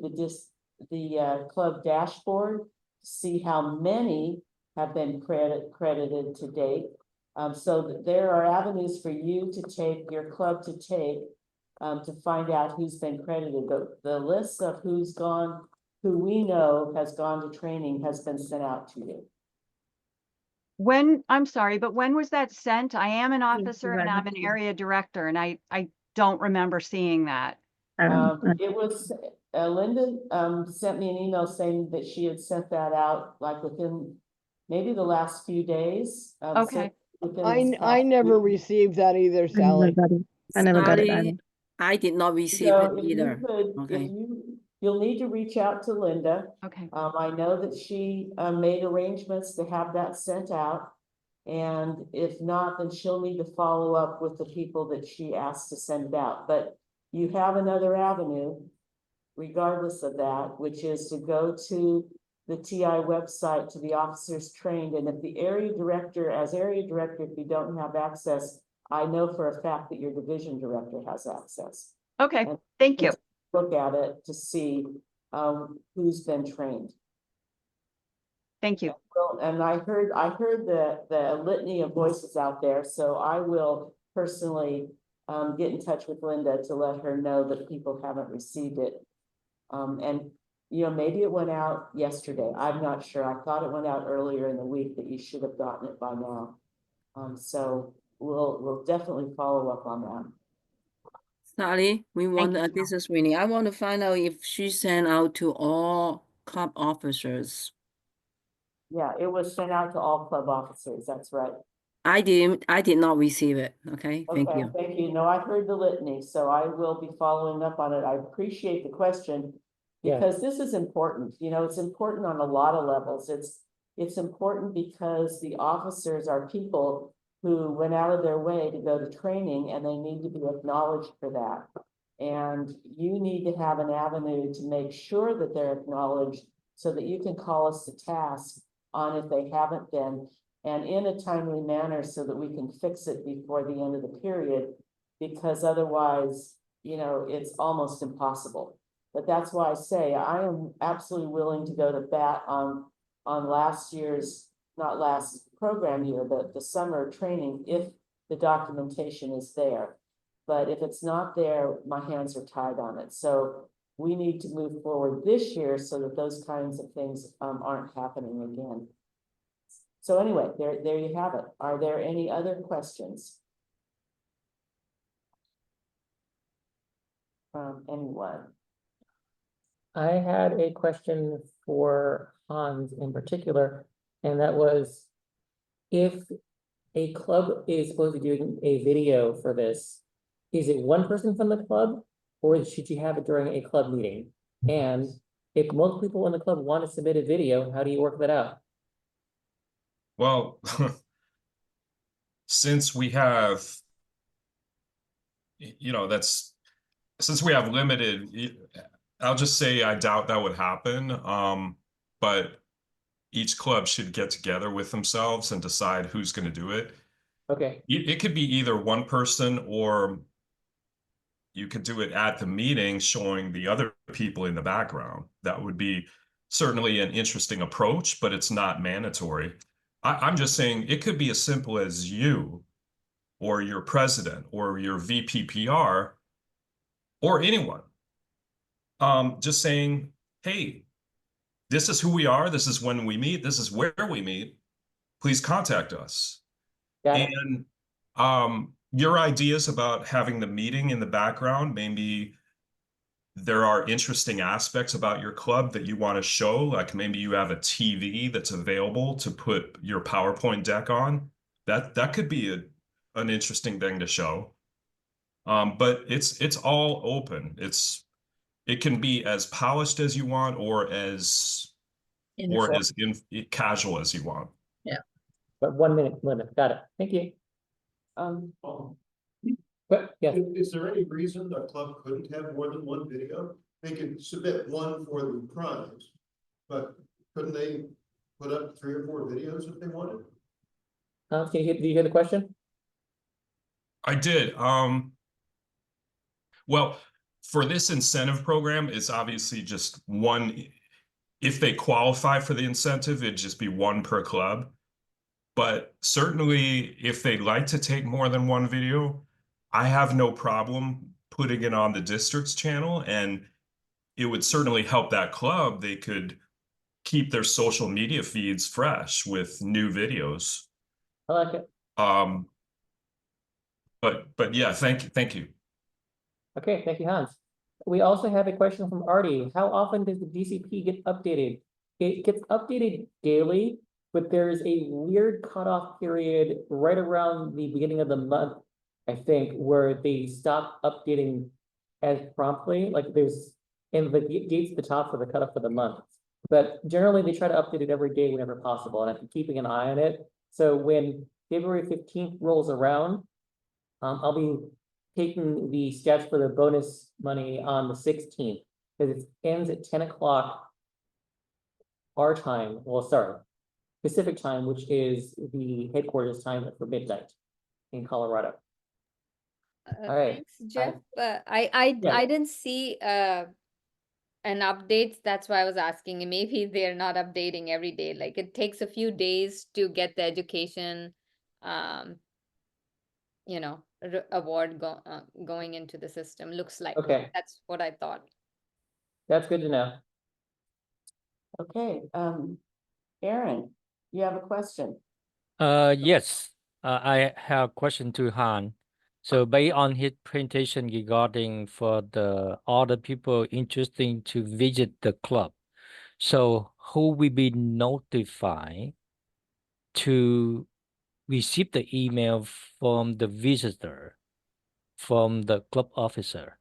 the club dashboard to see how many have been credited to date. So there are avenues for you to take, your club to take, to find out who's been credited. The list of who's gone, who we know has gone to training, has been sent out to you. I'm sorry, but when was that sent? I am an officer and I'm an area director, and I don't remember seeing that. It was, Linda sent me an email saying that she had sent that out like within maybe the last few days. Okay. I never received that either, Sally. I never got it. Sally, I did not receive So it either. Okay. You'll need to reach out to Linda. Okay. I know that she made arrangements to have that sent out. And if not, then she'll need to follow up with the people that she asked to send it out. But you have another avenue, regardless of that, which is to go to the TI website, to the officers trained. And if the area director, as area director, if you don't have access, I know for a fact that your division director has access. Okay, thank you. Look at it to see who's been trained. Thank you. And I heard the litany of voices out there, so I will personally get in touch with Linda to let her know that people haven't received it. And you know, maybe it went out yesterday. I'm not sure. I thought it went out earlier in the week, that you should have gotten it by now. So we'll definitely follow up on that. Sally, this is Winnie. I want to find out if she sent out to all club officers. Yeah, it was sent out to all club officers. That's right. I did not receive it. Okay, thank you. Thank you. No, I heard the litany, so I will be following up on it. I appreciate the question, because this is important. You know, it's important on a lot of levels. It's important because the officers are people who went out of their way to go to training, and they need to be acknowledged for that. And you need to have an avenue to make sure that they're acknowledged, so that you can call us to task on if they haven't been, and in a timely manner, so that we can fix it before the end of the period, because otherwise, you know, it's almost impossible. But that's why I say I am absolutely willing to go to bat on last year's, not last program year, but the summer training, if the documentation is there. But if it's not there, my hands are tied on it. So we need to move forward this year so that those kinds of things aren't happening again. So anyway, there you have it. Are there any other questions from anyone? I had a question for Hans in particular, and that was if a club is supposed to be doing a video for this, is it one person from the club or should you have it during a club meeting? And if multiple people in the club want to submit a video, how do you work that out? Well, since we have, since we have limited, I'll just say I doubt that would happen. But each club should get together with themselves and decide who's going to do it. Okay. It could be either one person, or you could do it at the meeting showing the other people in the background. That would be certainly an interesting approach, but it's not mandatory. I'm just saying it could be as simple as you or your president or your VPPR or anyone just saying, hey, this is who we are. This is when we meet. This is where we meet. Please contact us. And your ideas about having the meeting in the background, maybe there are interesting aspects about your club that you want to show, like maybe you have a TV that's available to put your PowerPoint deck on. That could be an interesting thing to show. But it's all open. It can be as polished as you want or as casual as you want. Yeah. But 1 minute limit. Got it. Thank you. But yeah. Is there any reason the club couldn't have more than one video? They could submit one for the prize, but couldn't they put up 3 or 4 videos if they wanted? Did you hear the question? I did. Well, for this incentive program, it's obviously just one. If they qualify for the incentive, it'd just be one per club. But certainly, if they'd like to take more than one video, I have no problem putting it on the district's channel, and it would certainly help that club. They could keep their social media feeds fresh with new videos. I like it. But yeah, thank you. Okay, thank you, Hans. We also have a question from Artie. How often does the DCP get updated? It gets updated daily, but there's a weird cutoff period right around the beginning of the month, I think, where they stop updating as promptly. Like there's, and the gate's at the top for the cutoff for the month. But generally they try to update it every day whenever possible, and I'm keeping an eye on it. So when February 15th rolls around, I'll be taking the sketch for the bonus money on the 16th, because it ends at 10 o'clock our time. Well, sorry, Pacific time, which is the headquarters time for midnight in Colorado. All right. Thanks, Jeff. I didn't see an update. That's why I was asking. And maybe they're not updating every day. Like it takes a few days to get the education, award going into the system. Looks like. Okay. That's what I thought. That's good to know. Okay, Aaron, you have a question? Yes, I have a question to Han. So based on his presentation regarding for the other people interested to visit the club, so who will be notified to receive the email from the visitor, from the club officer?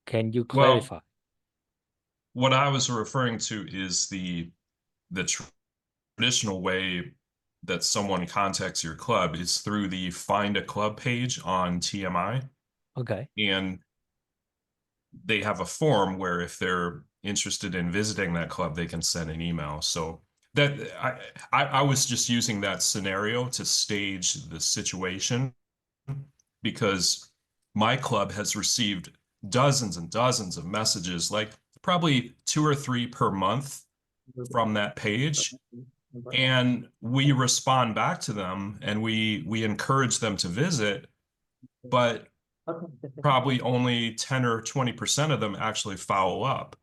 Can you clarify? Well, what I was referring to is the traditional way that someone contacts your club is through the Find a Club page on TMI. Okay. And they have a form where if they're interested in visiting that club, they can send an email. So that I was just using that scenario to stage the situation, because my club has received dozens and dozens of messages, like probably 2 or 3 per month from that page. And we respond back to them and we encourage them to visit, but probably only 10 or 20% of them actually follow up.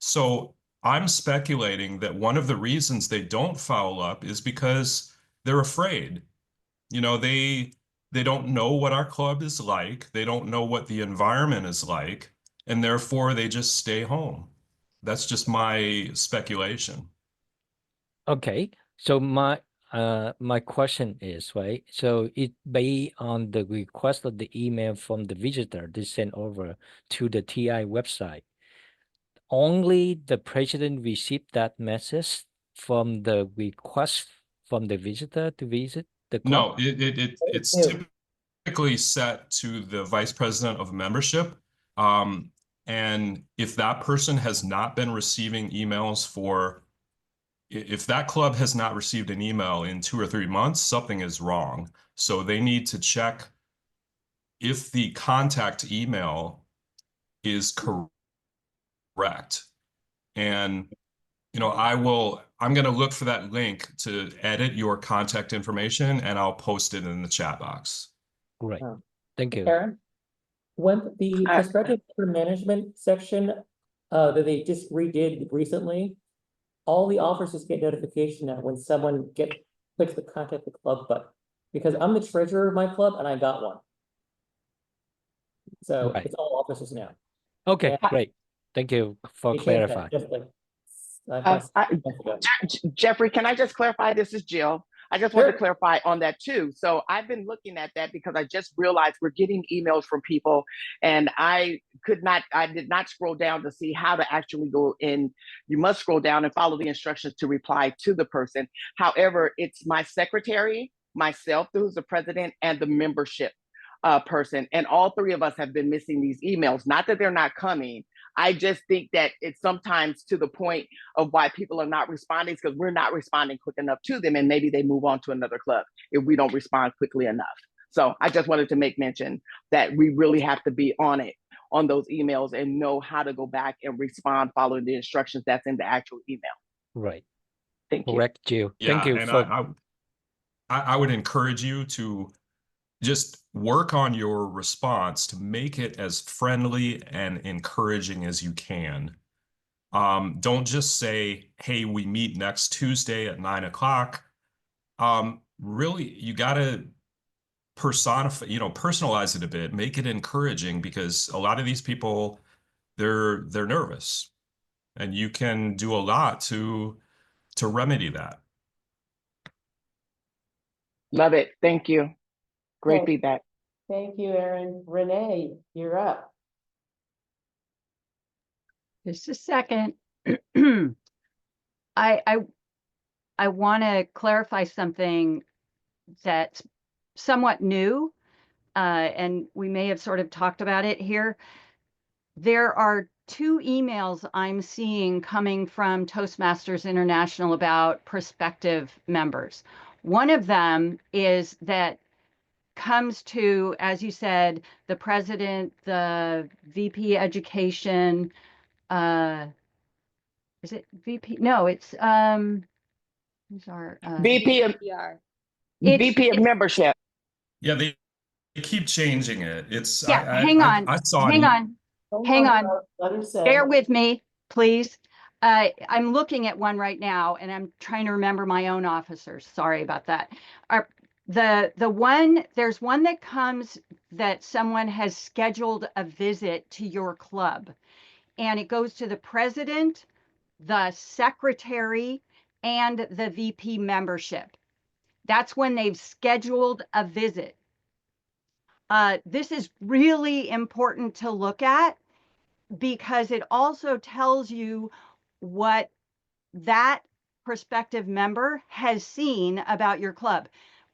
So I'm speculating that one of the reasons they don't follow up is because they're afraid. You know, they don't know what our club is like. They don't know what the environment is like, and therefore they just stay home. That's just my speculation. Okay, so my question is, right? So it based on the request of the email from the visitor they sent over to the TI website. Only the president received that message from the request from the visitor to visit the club? No, it's typically set to the vice president of membership. And if that person has not been receiving emails if that club has not received an email in 2 or 3 months, something is wrong. So they need to check if the contact email is correct. And, you know, I'm going to look for that link to edit your contact information, and I'll post it in the chat box. Great. Thank you. Karen, when the prospective management section that they just redid recently, all the officers get notification now when someone clicks the contact the club button, because I'm the treasurer of my club and I got one. So Right. it's all officers now. Okay, Yeah. great. Thank you for They changed that clarifying. just like months ago. Jeffrey, can I just clarify? This is Jill. I just want to clarify on that too. So I've been looking at that because I just realized we're getting emails from people, and I did not scroll down to see how to actually go in. You must scroll down and follow the instructions to reply to the person. However, it's my secretary, myself, who's the president, and the membership person. And all three of us have been missing these emails. Not that they're not coming. I just think that it's sometimes to the point of why people are not responding, because we're not responding quick enough to them, and maybe they move on to another club if we don't respond quickly enough. So I just wanted to make mention that we really have to be on it, on those emails, and know how to go back and respond following the instructions that's in the actual email. Right. Thank you. Correct you. Thank Yeah, you and for I would encourage you to just work on your response to make it as friendly and encouraging as you can. Don't just say, hey, we meet next Tuesday at 9 o'clock. Really, you got to personalize it a bit, make it encouraging, because a lot of these people, they're nervous, and you can do a lot to remedy that. Love it. Thank you. Great Okay. feedback. Thank you, Erin. Renee, you're up. Just a second. I want to clarify something that's somewhat new, and we may have sort of talked about it here. There are 2 emails I'm seeing coming from Toastmasters International about prospective members. One of them is that comes to, as you said, the president, the VP education, is it VP? No, it's who's our VP of it's membership. Yeah, they keep changing it. It's yeah, hang on. I saw Hang on. Hang on. Let her say. Bear with me, please. I'm looking at one right now and I'm trying to remember my own officers. Sorry about that. There's one that comes that someone has scheduled a visit to your club, and it goes to the president, the secretary, and the VP membership. That's when they've scheduled a visit. This is really important to look at because it also tells you what that prospective member has seen about your club,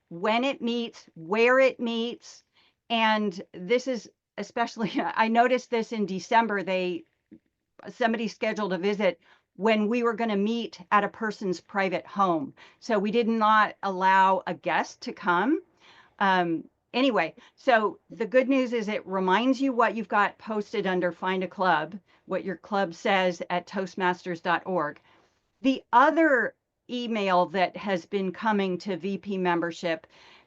when it meets, where it meets. And this is especially, I noticed this in December, somebody scheduled a visit when we were going to meet at a person's private home. So we did not allow a guest to come. Anyway, so the good news is it reminds you what you've got posted under Find a Club, what your club says at toastmasters.org. The other email that has been coming to VP membership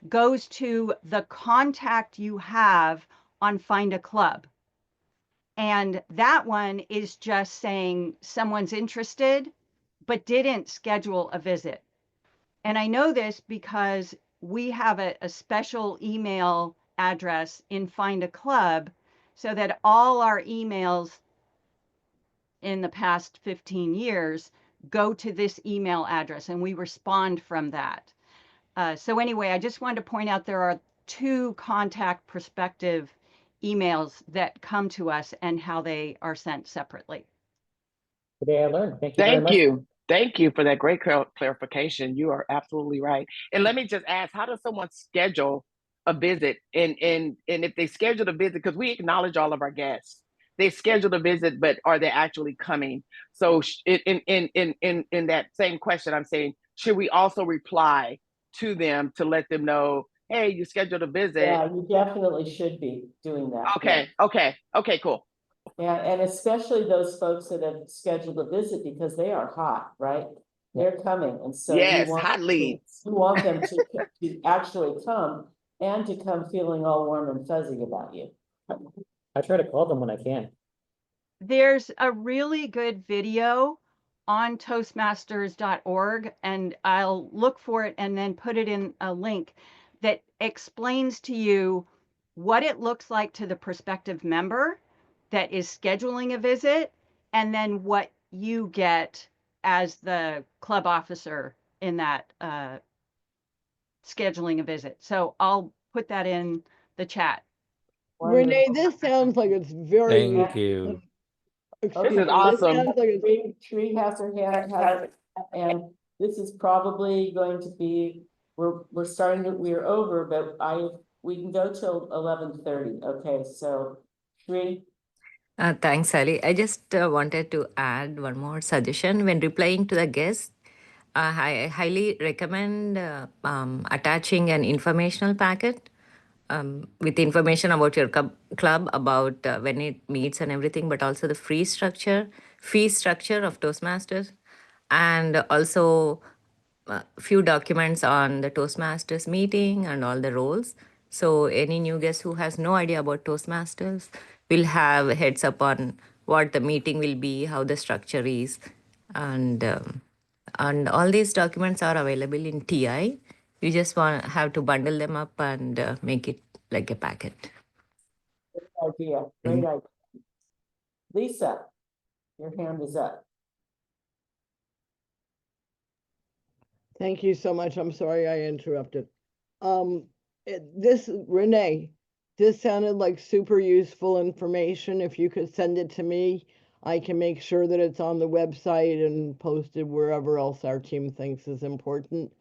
goes to the contact you have on Find a Club. And that one is just saying someone's interested, but didn't schedule a visit. And I know this because we have a special email address in Find a Club so that all our emails in the past 15 years go to this email address and we respond from that. So anyway, I just wanted to point out there are 2 contact prospective emails that come to us and how they are sent separately. Today I learned. Thank you very Thank much. you. Thank you for that great clarification. You are absolutely right. And let me just ask, how does someone schedule a visit? And if they schedule a visit, because we acknowledge all of our guests, they scheduled a visit, but are they actually coming? So in that same question, I'm saying, should we also reply to them to let them know, hey, you scheduled a visit? Yeah, you definitely should be doing that. Okay, okay, cool. Yeah, and especially those folks that have scheduled a visit because they are hot, right? They're coming, and so Yes, hot leads. you want them to actually come and to come feeling all warm and fuzzy about you. I try to call them when I can. There's a really good video on toastmasters.org, and I'll look for it and then put it in a link that explains to you what it looks like to the prospective member that is scheduling a visit, and then what you get as the club officer in that scheduling a visit. So I'll put that in the chat. Renee, this sounds like it's very. Thank you. Excuse This is me, awesome. sounds like it's Tree has her hand, and this is probably going to be, we're starting to, we're over, but we can go till 11:30. Okay, so Tree. Thanks, Sally. I just wanted to add one more suggestion. When replying to the guests, I highly recommend attaching an informational packet with information about your club, about when it meets and everything, but also the fee structure of Toastmasters, and also a few documents on the Toastmasters meeting and all the roles. So any new guest who has no idea about Toastmasters will have a heads up on what the meeting will be, how the structure is, and all these documents are available in TI. You just have to bundle them up and make it like a packet. Great idea, great idea. Lisa, your hand is up. Thank you so much. I'm sorry I interrupted. Renee, this sounded like super useful information. If you could send it to me, I can make sure that it's on the website and posted wherever else our team thinks is important.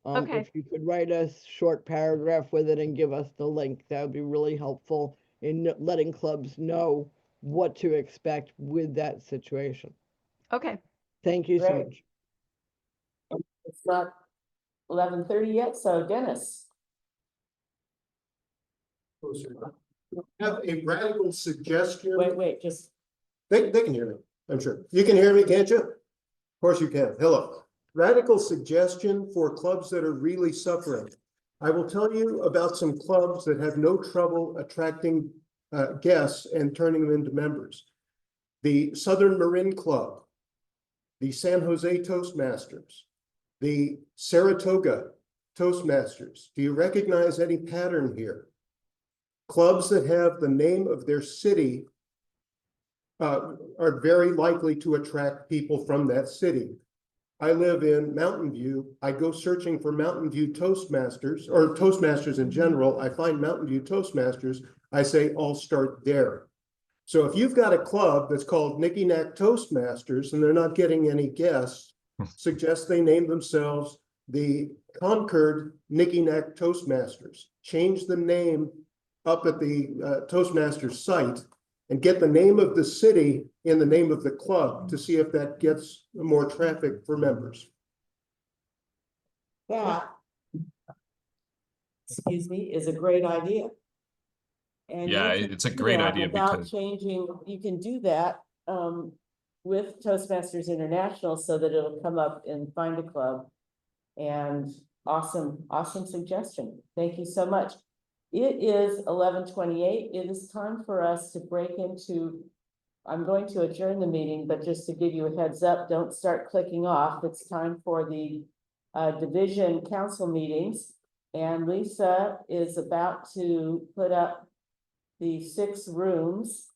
Okay. If you could write a short paragraph with it and give us the link, that would be really helpful in letting clubs know what to expect with that situation. Okay. Thank you so Great. much. It's not 11:30 yet, so Dennis. Have a radical suggestion. Wait, just. They can hear me, I'm sure. You can hear me, can't you? Of course you can. Hello. Radical suggestion for clubs that are really suffering. I will tell you about some clubs that have no trouble attracting guests and turning them into members. The Southern Marin Club, the San Jose Toastmasters, the Saratoga Toastmasters. Do you recognize any pattern here? Clubs that have the name of their city are very likely to attract people from that city. I live in Mountain View. I go searching for Mountain View Toastmasters or Toastmasters in general. I find Mountain View Toastmasters. I say, I'll start there. So if you've got a club that's called Nicky Knack Toastmasters and they're not getting any guests, suggest they name themselves the Concord Nicky Knack Toastmasters. Change the name up at the Toastmasters site and get the name of the city in the name of the club to see if that gets more traffic for members. That, excuse me, is a great idea. And Yeah, you can it's a do great that idea without because changing, you can do that with Toastmasters International so that it'll come up in Find a Club. And awesome suggestion. Thank you so much. It is 11:28. It is time for us to break into, I'm going to adjourn the meeting, but just to give you a heads up, don't start clicking off. It's time for the division council meetings. And Lisa is about to put up the 6 rooms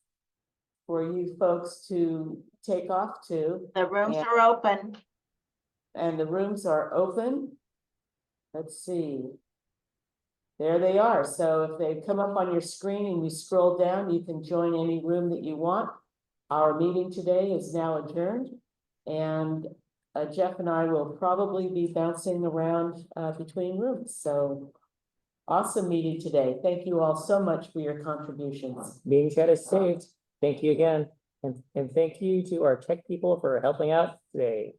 for you folks to take off to. The rooms And- are open. And the rooms are open. Let's see. There they are. So if they come up on your screen and you scroll down, you can join any room that you want. Our meeting today is now adjourned. And Jeff and I will probably be bouncing around between rooms. So awesome meeting today. Thank you all so much for your contributions. Being chat is saved. Thank you again. And thank you to our tech people for helping out today.